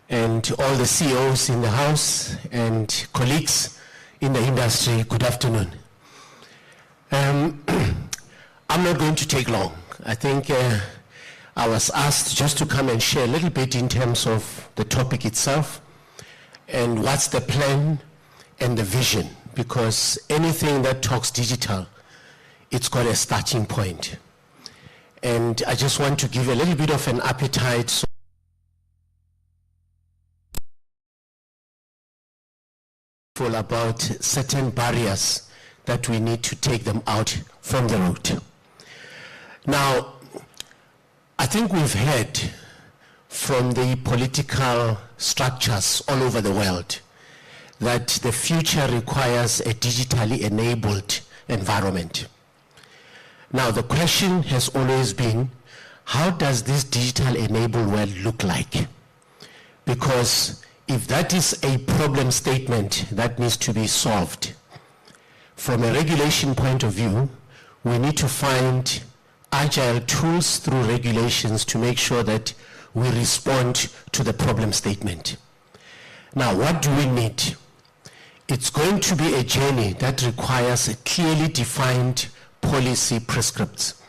and all the CEOs in the House and colleagues in the industry. Good afternoon. I'm not going to take long. I think I was asked just to come and share a little bit in terms of the topic itself and what's the plan and the vision, because anything that talks digital, it's got a starting point. And I just want to give a little bit of an appetite about certain barriers that we need to take them out from the road. Now, I think we've heard from the political structures all over the world that the future requires a digitally enabled environment. Now, the question has always been, how does this digital enabled world look like? Because if that is a problem statement that needs to be solved, from a regulation point of view, we need to find agile tools through regulations to make sure that we respond to the problem statement. Now, what do we need? It's going to be a journey that requires a clearly defined policy prescripts,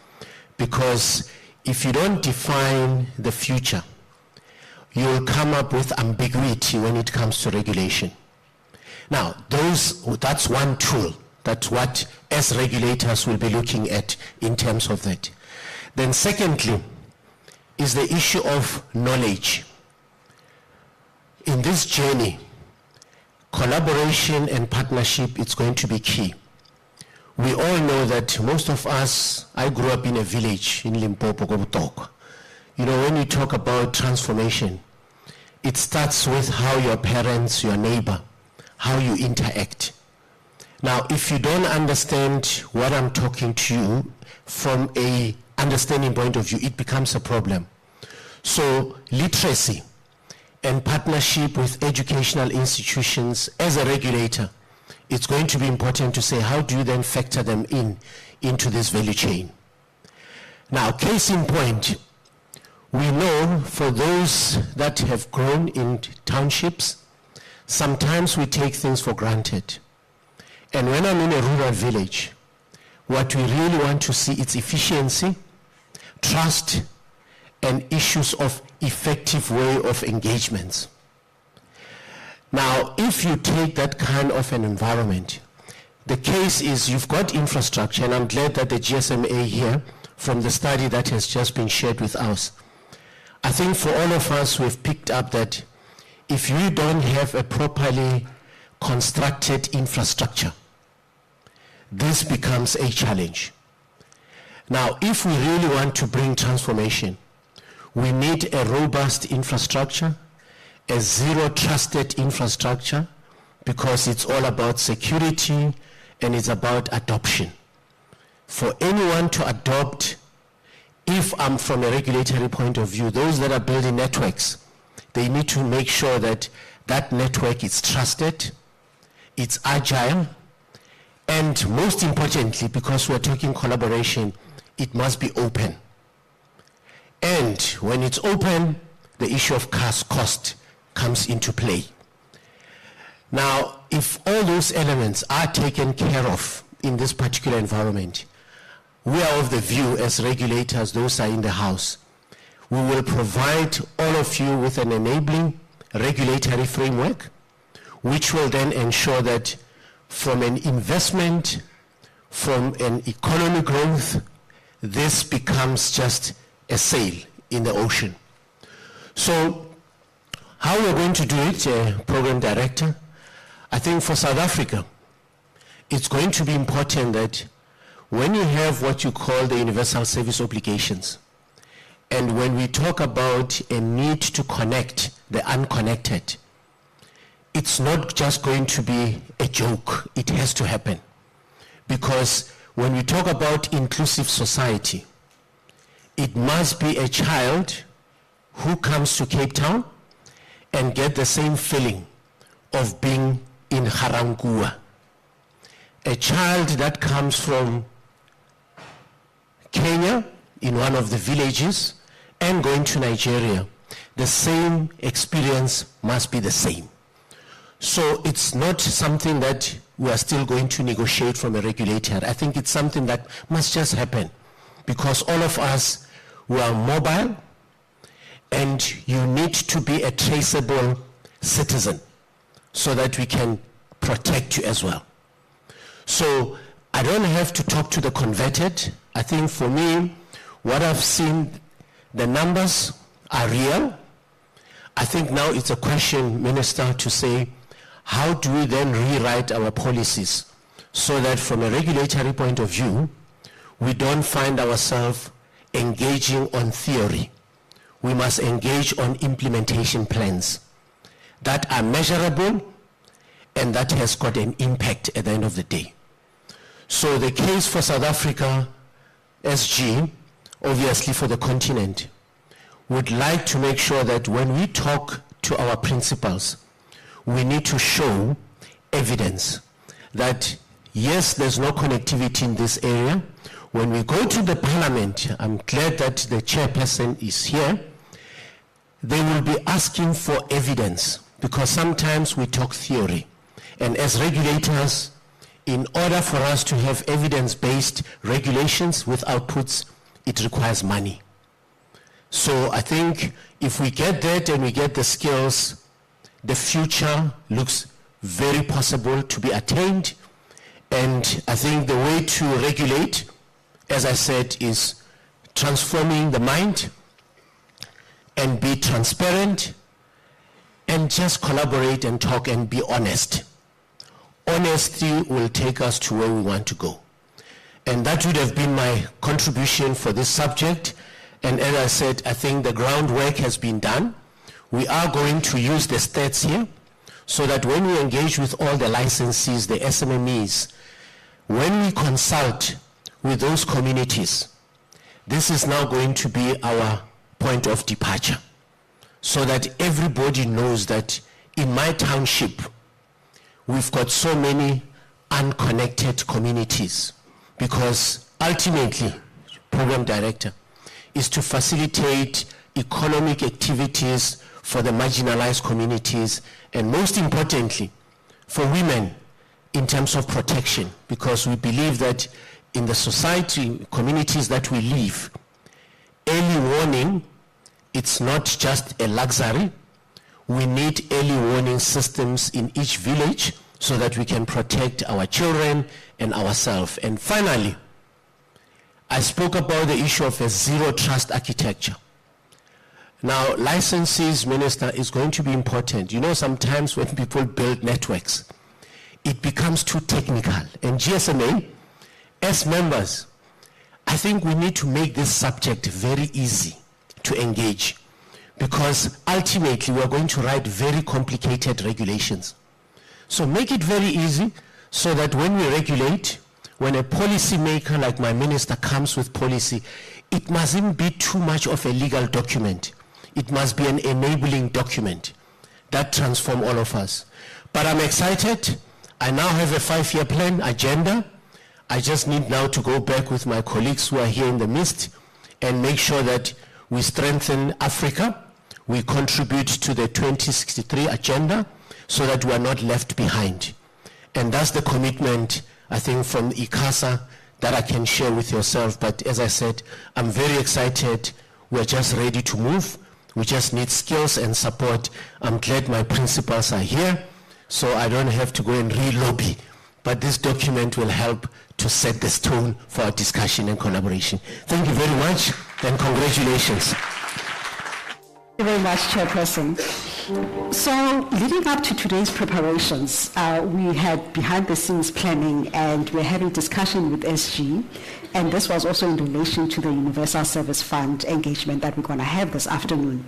because if you don't define the future, you will come up with ambiguity when it comes to regulation. Now, that's one tool. That's what, as regulators, we'll be looking at in terms of that. Then secondly, is the issue of knowledge. In this journey, collaboration and partnership is going to be key. We all know that most of us, I grew up in a village in Limpopo, Gobutok. You know, when you talk about transformation, it starts with how your parents, your neighbor, how you interact. Now, if you don't understand what I'm talking to you from a understanding point of view, it becomes a problem. So literacy and partnership with educational institutions as a regulator, it's going to be important to say, how do you then factor them into this value chain? Now, case in point, we know for those that have grown in townships, sometimes we take things for granted. And when I'm in a rural village, what we really want to see is efficiency, trust, and issues of effective way of engagements. Now, if you take that kind of an environment, the case is you've got infrastructure, and I'm glad that the GSMA here, from the study that has just been shared with us, I think for all of us, we've picked up that if you don't have a properly constructed infrastructure, this becomes a challenge. Now, if we really want to bring transformation, we need a robust infrastructure, a zero trusted infrastructure, because it's all about security and it's about adoption. For anyone to adopt, if I'm from a regulatory point of view, those that are building networks, they need to make sure that that network is trusted, it's agile, and most importantly, because we're talking collaboration, it must be open. And when it's open, the issue of cost comes into play. Now, if all those elements are taken care of in this particular environment, we are of the view as regulators, those are in the house, we will provide all of you with an enabling regulatory framework, which will then ensure that from an investment, from an economy growth, this becomes just a sail in the ocean. So how we're going to do it, Program Director, I think for South Africa, it's going to be important that when you have what you call the universal service obligations, and when we talk about a need to connect the unconnected, it's not just going to be a joke, it has to happen. Because when we talk about inclusive society, it must be a child who comes to Cape Town and get the same feeling of being in Harangua. A child that comes from Kenya, in one of the villages, and going to Nigeria, the same experience must be the same. So it's not something that we are still going to negotiate from a regulator. I think it's something that must just happen, because all of us, we are mobile, and you need to be a traceable citizen so that we can protect you as well. So I don't have to talk to the converted. I think for me, what I've seen, the numbers are real. I think now it's a question, Minister, to say, how do we then rewrite our policies so that from a regulatory point of view, we don't find ourselves engaging on theory. We must engage on implementation plans that are measurable and that has got an impact at the end of the day. So the case for South Africa, SG, obviously for the continent, would like to make sure that when we talk to our principals, we need to show evidence that yes, there's no connectivity in this area. When we go to the parliament, I'm glad that the chairperson is here, they will be asking for evidence, because sometimes we talk theory. And as regulators, in order for us to have evidence-based regulations with outputs, it requires money. So I think if we get that and we get the skills, the future looks very possible to be attained. And I think the way to regulate, as I said, is transforming the mind and be transparent and just collaborate and talk and be honest. Honesty will take us to where we want to go. And that would have been my contribution for this subject. And as I said, I think the groundwork has been done. We are going to use the stats here so that when we engage with all the licensees, the SMMEs, when we consult with those communities, this is now going to be our point of departure, so that everybody knows that in my township, we've got so many unconnected communities, because ultimately, Program Director, is to facilitate economic activities for the marginalized communities, and most importantly, for women in terms of protection, because we believe that in the society, communities that we live, early warning, it's not just a luxury. We need early warning systems in each village so that we can protect our children and ourselves. And finally, I spoke about the issue of a zero trust architecture. Now, licenses, Minister, is going to be important. You know, sometimes when people build networks, it becomes too technical. And GSMA, as members, I think we need to make this subject very easy to engage, because ultimately we are going to write very complicated regulations. So make it very easy so that when we regulate, when a policy maker like my minister comes with policy, it mustn't be too much of a legal document. It must be an enabling document that transforms all of us. But I'm excited. I now have a 5-year plan agenda. I just need now to go back with my colleagues who are here in the midst and make sure that we strengthen Africa, we contribute to the 2063 agenda so that we are not left behind. And that's the commitment, I think, from ICASA that I can share with yourself. But as I said, I'm very excited. We're just ready to move. We just need skills and support. I'm glad my principals are here, so I don't have to go and re-lobby. But this document will help to set the tone for our discussion and collaboration. Thank you very much, and congratulations. Thank you very much, Chairperson. So, leading up to today's preparations, we had behind-the-scenes planning, and we're having discussion with SG, and this was also in relation to the Universal Service Fund engagement that we're going to have this afternoon.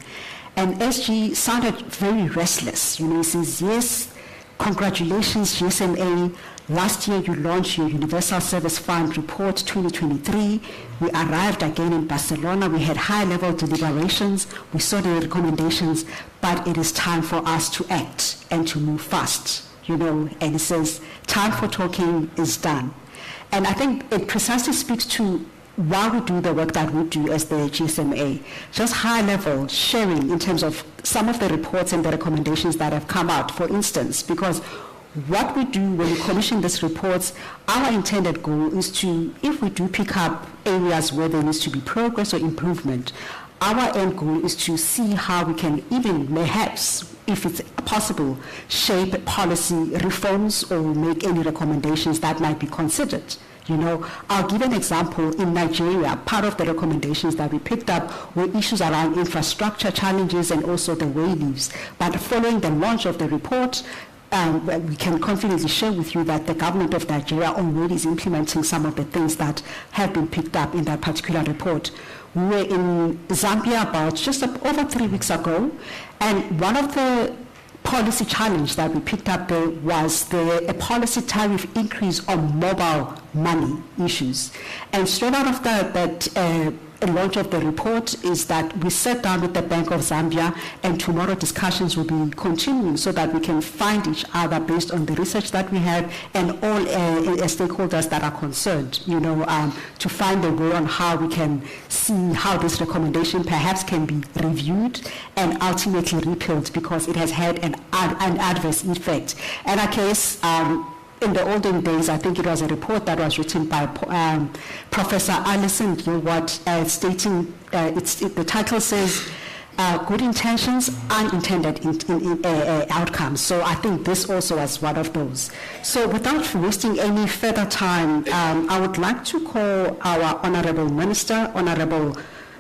And SG sounded very restless. You know, he says, yes, congratulations, GSMA. Last year, you launched your Universal Service Fund Report 2023. We arrived again in Barcelona. We had high-level deliberations. We saw the recommendations, but it is time for us to act and to move fast, you know. And he says, time for talking is done. And I think it precisely speaks to why we do the work that we do as the GSMA. Just high-level sharing in terms of some of the reports and the recommendations that have come out, for instance, because what we do when we commission these reports, our intended goal is to, if we do pick up areas where there needs to be progress or improvement, our end goal is to see how we can even perhaps, if it's possible, shape policy reforms or make any recommendations that might be considered. You know, I'll give an example. In Nigeria, part of the recommendations that we picked up were issues around infrastructure challenges and also the way leaves. But following the launch of the report, we can confidently share with you that the government of Nigeria already is implementing some of the things that have been picked up in that particular report. We were in Zambia about just over 3 weeks ago, and one of the policy challenge that we picked up there was a policy tariff increase on mobile money issues. And straight out of that launch of the report is that we sat down with the Bank of Zambia, and tomorrow discussions will be continuing so that we can find each other based on the research that we have and all stakeholders that are concerned, you know, to find a way on how we can see how this recommendation perhaps can be reviewed and ultimately repealed because it has had an adverse effect. And a case, in the olden days, I think it was a report that was written by Professor Alison Gilward stating, the title says, good intentions, unintended outcomes. So I think this also was one of those. So without wasting any further time, I would like to call our Honorable Minister, Honorable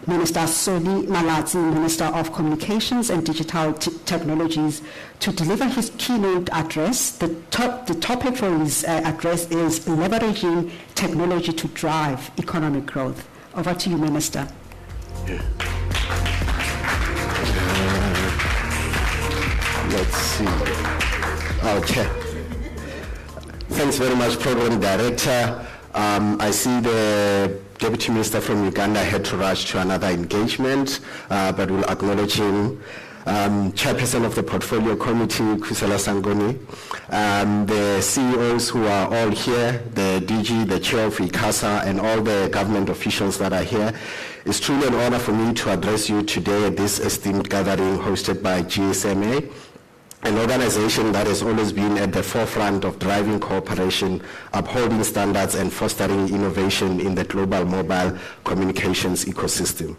Minister Soli Malatsi, Minister of Communications and Digital Technologies, to deliver his keynote address. The topic for his address is leveraging technology to drive economic growth. Over to you, Minister. Let's see. Okay. Thanks very much, Program Director. I see the Deputy Minister from Uganda had to rush to another engagement, but we'll acknowledge him. Chairperson of the Portfolio Committee, Kusela Sangoni, the CEOs who are all here, the DG, the Chair of ICASA, and all the government officials that are here. It's truly an honor for me to address you today at this esteemed gathering hosted by GSMA, an organization that has always been at the forefront of driving cooperation, upholding standards, and fostering innovation in the global mobile communications ecosystem.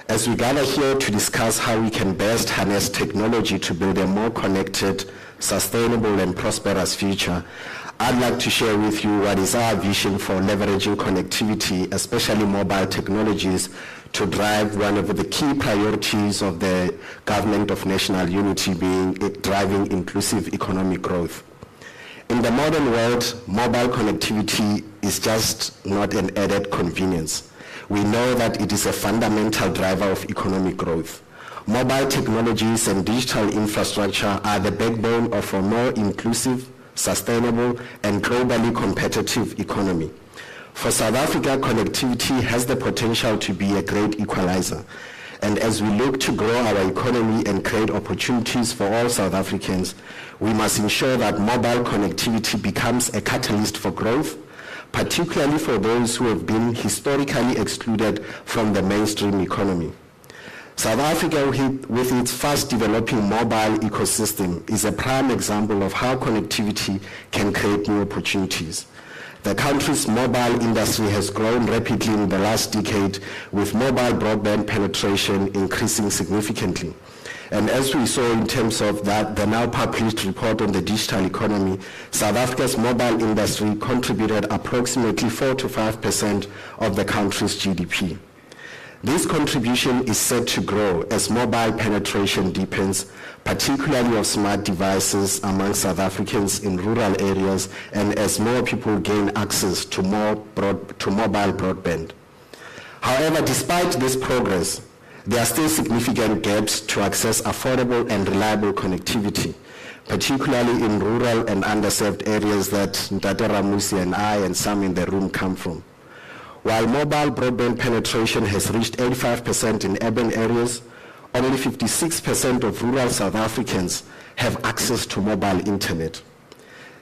As we gather here to discuss how we can best harness technology to build a more connected, sustainable, and prosperous future, I'd like to share with you what is our vision for leveraging connectivity, especially mobile technologies, to drive one of the key priorities of the Government of National Unity, being driving inclusive economic growth. In the modern world, mobile connectivity is just not an added convenience. We know that it is a fundamental driver of economic growth. Mobile technologies and digital infrastructure are the backbone of a more inclusive, sustainable, and globally competitive economy. For South Africa, connectivity has the potential to be a great equalizer. And as we look to grow our economy and create opportunities for all South Africans, we must ensure that mobile connectivity becomes a catalyst for growth, particularly for those who have been historically excluded from the mainstream economy. South Africa, with its fast developing mobile ecosystem, is a prime example of how connectivity can create new opportunities. The country's mobile industry has grown rapidly in the last decade, with mobile broadband penetration increasing significantly. And as we saw in terms of that, the now published report on the digital economy, South Africa's mobile industry contributed approximately 4 to 5% of the country's GDP. This contribution is set to grow as mobile penetration deepens, particularly of smart devices among South Africans in rural areas, and as more people gain access to mobile broadband. However, despite this progress, there are still significant gaps to access affordable and reliable connectivity, particularly in rural and underserved areas that Ndate Ramusi and I and some in the room come from. While mobile broadband penetration has reached 85% in urban areas, only 56% of rural South Africans have access to mobile internet.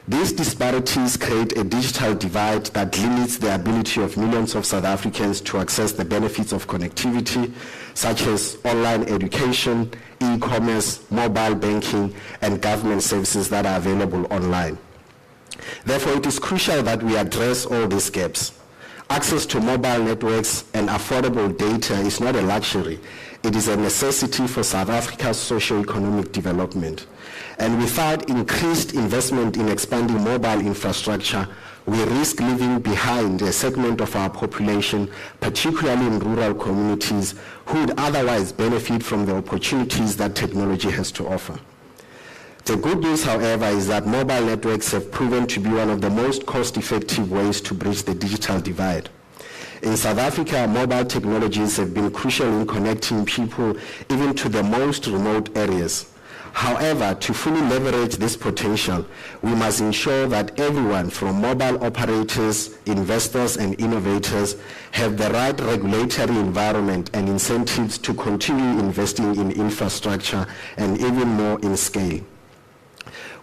These disparities create a digital divide that limits the ability of millions of South Africans to access the benefits of connectivity, such as online education, e-commerce, mobile banking, and government services that are available online. Therefore, it is crucial that we address all these gaps. Access to mobile networks and affordable data is not a luxury. It is a necessity for South Africa's socio-economic development. And without increased investment in expanding mobile infrastructure, we risk leaving behind a segment of our population, particularly in rural communities, who would otherwise benefit from the opportunities that technology has to offer. The good news, however, is that mobile networks have proven to be one of the most cost-effective ways to bridge the digital divide. In South Africa, mobile technologies have been crucial in connecting people even to the most remote areas. However, to fully leverage this potential, we must ensure that everyone from mobile operators, investors, and innovators have the right regulatory environment and incentives to continue investing in infrastructure and even more in scale.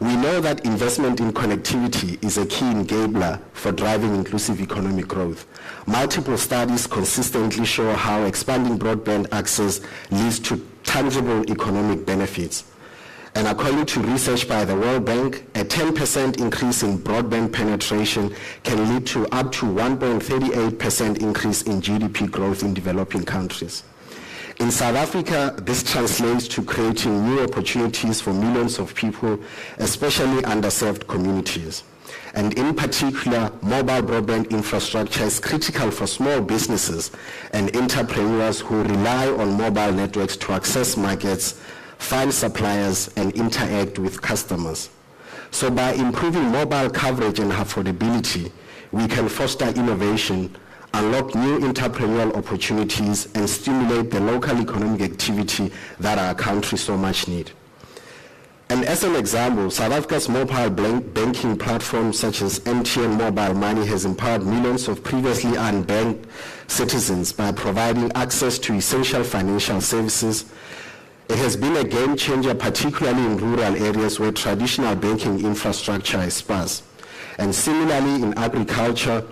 We know that investment in connectivity is a key enabler for driving inclusive economic growth. Multiple studies consistently show how expanding broadband access leads to tangible economic benefits. And according to research by the World Bank, a 10% increase in broadband penetration can lead to up to 1.38% increase in GDP growth in developing countries. In South Africa, this translates to creating new opportunities for millions of people, especially underserved communities. And in particular, mobile broadband infrastructure is critical for small businesses and entrepreneurs who rely on mobile networks to access markets, find suppliers, and interact with customers. So by improving mobile coverage and affordability, we can foster innovation, unlock new entrepreneurial opportunities, and stimulate the local economic activity that our country so much needs. And as an example, South Africa's mobile banking platforms such as MTN Mobile Money has empowered millions of previously unbanked citizens by providing access to essential financial services. It has been a game changer, particularly in rural areas where traditional banking infrastructure is sparse. And similarly in agriculture,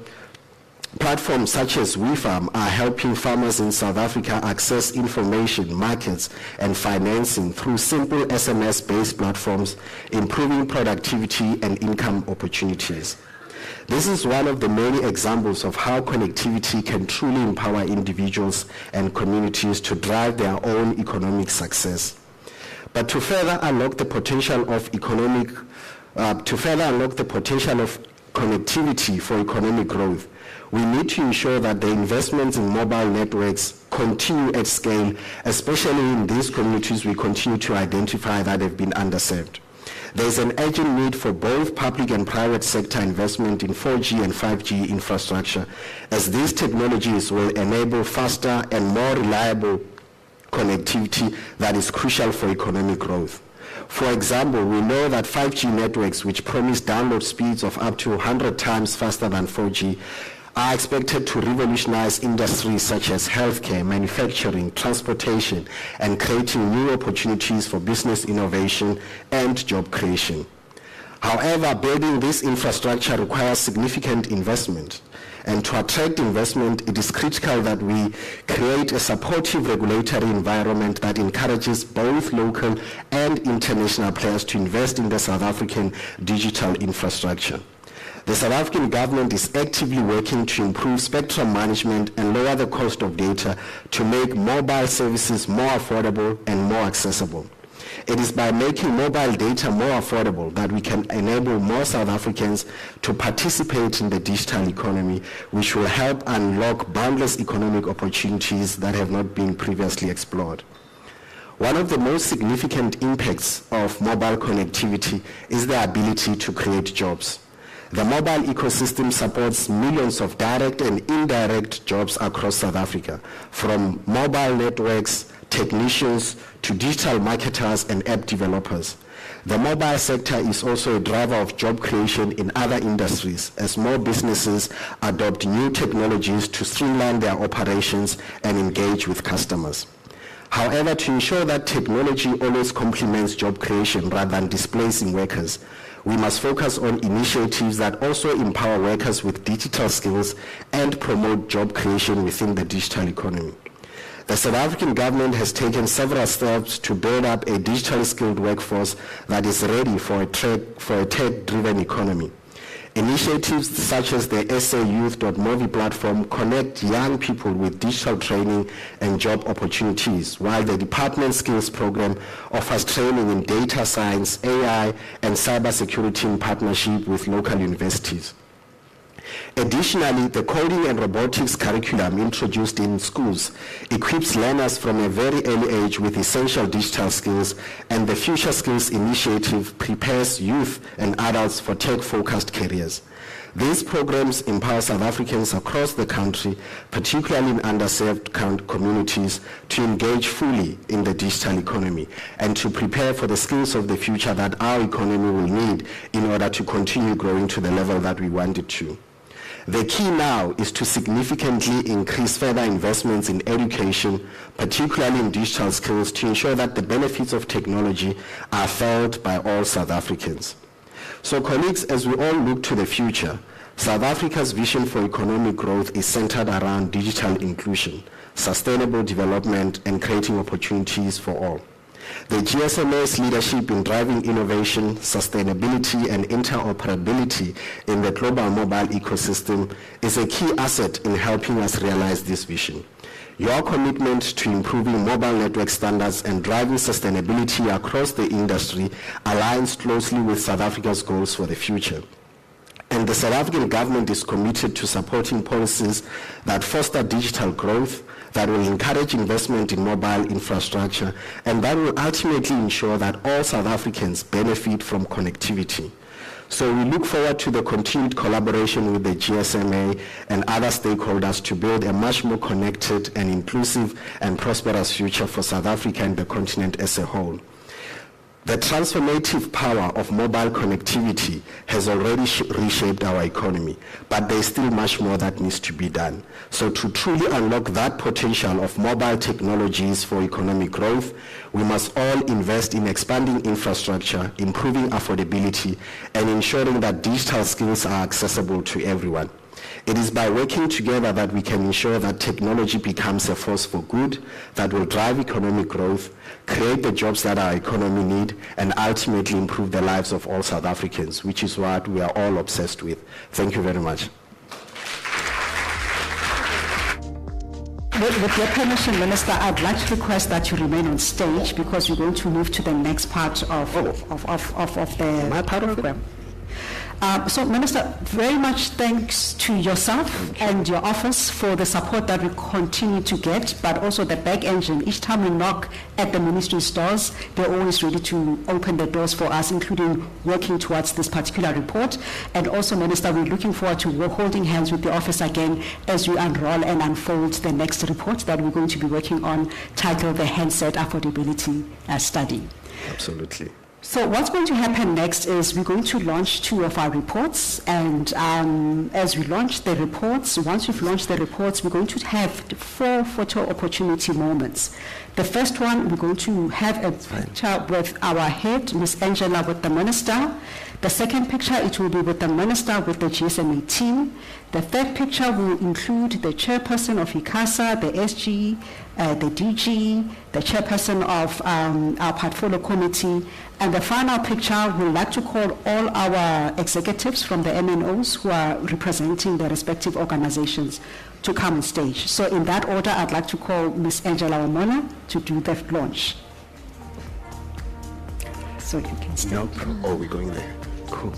platforms such as WeFarm are helping farmers in South Africa access information, markets, and financing through simple SMS-based platforms, improving productivity and income opportunities. This is one of the many examples of how connectivity can truly empower individuals and communities to drive their own economic success. But to further unlock the potential of connectivity for economic growth, we need to ensure that the investments in mobile networks continue at scale, especially in these communities we continue to identify that have been underserved. There is an urgent need for both public and private sector investment in 4G and 5G infrastructure, as these technologies will enable faster and more reliable connectivity that is crucial for economic growth. For example, we know that 5G networks, which promise download speeds of up to 100 times faster than 4G, are expected to revolutionize industries such as healthcare, manufacturing, transportation, and creating new opportunities for business innovation and job creation. However, building this infrastructure requires significant investment. And to attract investment, it is critical that we create a supportive regulatory environment that encourages both local and international players to invest in the South African digital infrastructure. The South African government is actively working to improve spectrum management and lower the cost of data to make mobile services more affordable and more accessible. It is by making mobile data more affordable that we can enable more South Africans to participate in the digital economy, which will help unlock boundless economic opportunities that have not been previously explored. One of the most significant impacts of mobile connectivity is the ability to create jobs. The mobile ecosystem supports millions of direct and indirect jobs across South Africa, from mobile networks, technicians, to digital marketers and app developers. The mobile sector is also a driver of job creation in other industries as more businesses adopt new technologies to streamline their operations and engage with customers. However, to ensure that technology always complements job creation rather than displacing workers, we must focus on initiatives that also empower workers with digital skills and promote job creation within the digital economy. The South African government has taken several steps to build up a digitally skilled workforce that is ready for a tech-driven economy. Initiatives such as the SAYouth.movi platform connect young people with digital training and job opportunities, while the Department Skills Program offers training in data science, AI, and cybersecurity in partnership with local universities. Additionally, the coding and robotics curriculum introduced in schools equips learners from a very early age with essential digital skills, and the Future Skills Initiative prepares youth and adults for tech-focused careers. These programs empower South Africans across the country, particularly in underserved communities, to engage fully in the digital economy and to prepare for the skills of the future that our economy will need in order to continue growing to the level that we want it to. The key now is to significantly increase further investments in education, particularly in digital skills, to ensure that the benefits of technology are felt by all South Africans. So colleagues, as we all look to the future, South Africa's vision for economic growth is centered around digital inclusion, sustainable development, and creating opportunities for all. The GSMA's leadership in driving innovation, sustainability, and interoperability in the global mobile ecosystem is a key asset in helping us realize this vision. Your commitment to improving mobile network standards and driving sustainability across the industry aligns closely with South Africa's goals for the future. And the South African government is committed to supporting policies that foster digital growth, that will encourage investment in mobile infrastructure, and that will ultimately ensure that all South Africans benefit from connectivity. So we look forward to the continued collaboration with the GSMA and other stakeholders to build a much more connected and inclusive and prosperous future for South Africa and the continent as a whole. The transformative power of mobile connectivity has already reshaped our economy, but there is still much more that needs to be done. So to truly unlock that potential of mobile technologies for economic growth, we must all invest in expanding infrastructure, improving affordability, and ensuring that digital skills are accessible to everyone. It is by working together that we can ensure that technology becomes a force for good, that will drive economic growth, create the jobs that our economy needs, and ultimately improve the lives of all South Africans, which is what we are all obsessed with. Thank you very much. With your permission, Minister, I'd like to request that you remain on stage because we're going to move to the next part of the program. So, Minister, very much thanks to yourself and your office for the support that we continue to get, but also the back engine. Each time we knock at the ministry's doors, they're always ready to open the doors for us, including working towards this particular report. And also, Minister, we're looking forward to holding hands with the office again as we unroll and unfold the next report that we're going to be working on, titled the Handset Affordability Study. Absolutely. So what's going to happen next is we're going to launch 2 of our reports, and as we launch the reports, once we've launched the reports, we're going to have 4 photo opportunity moments. The first one, we're going to have a picture with our head, Ms. Angela, with the minister. The second picture, it will be with the minister with the GSMA team. The third picture will include the chairperson of ICASA, the SG, the DG, the chairperson of our portfolio committee, and the final picture, we'd like to call all our executives from the MNOs who are representing the respective organizations to come on stage. So in that order, I'd like to call Ms. Angela Omona to do the launch. So you can start. Oh, we're going there. Cool.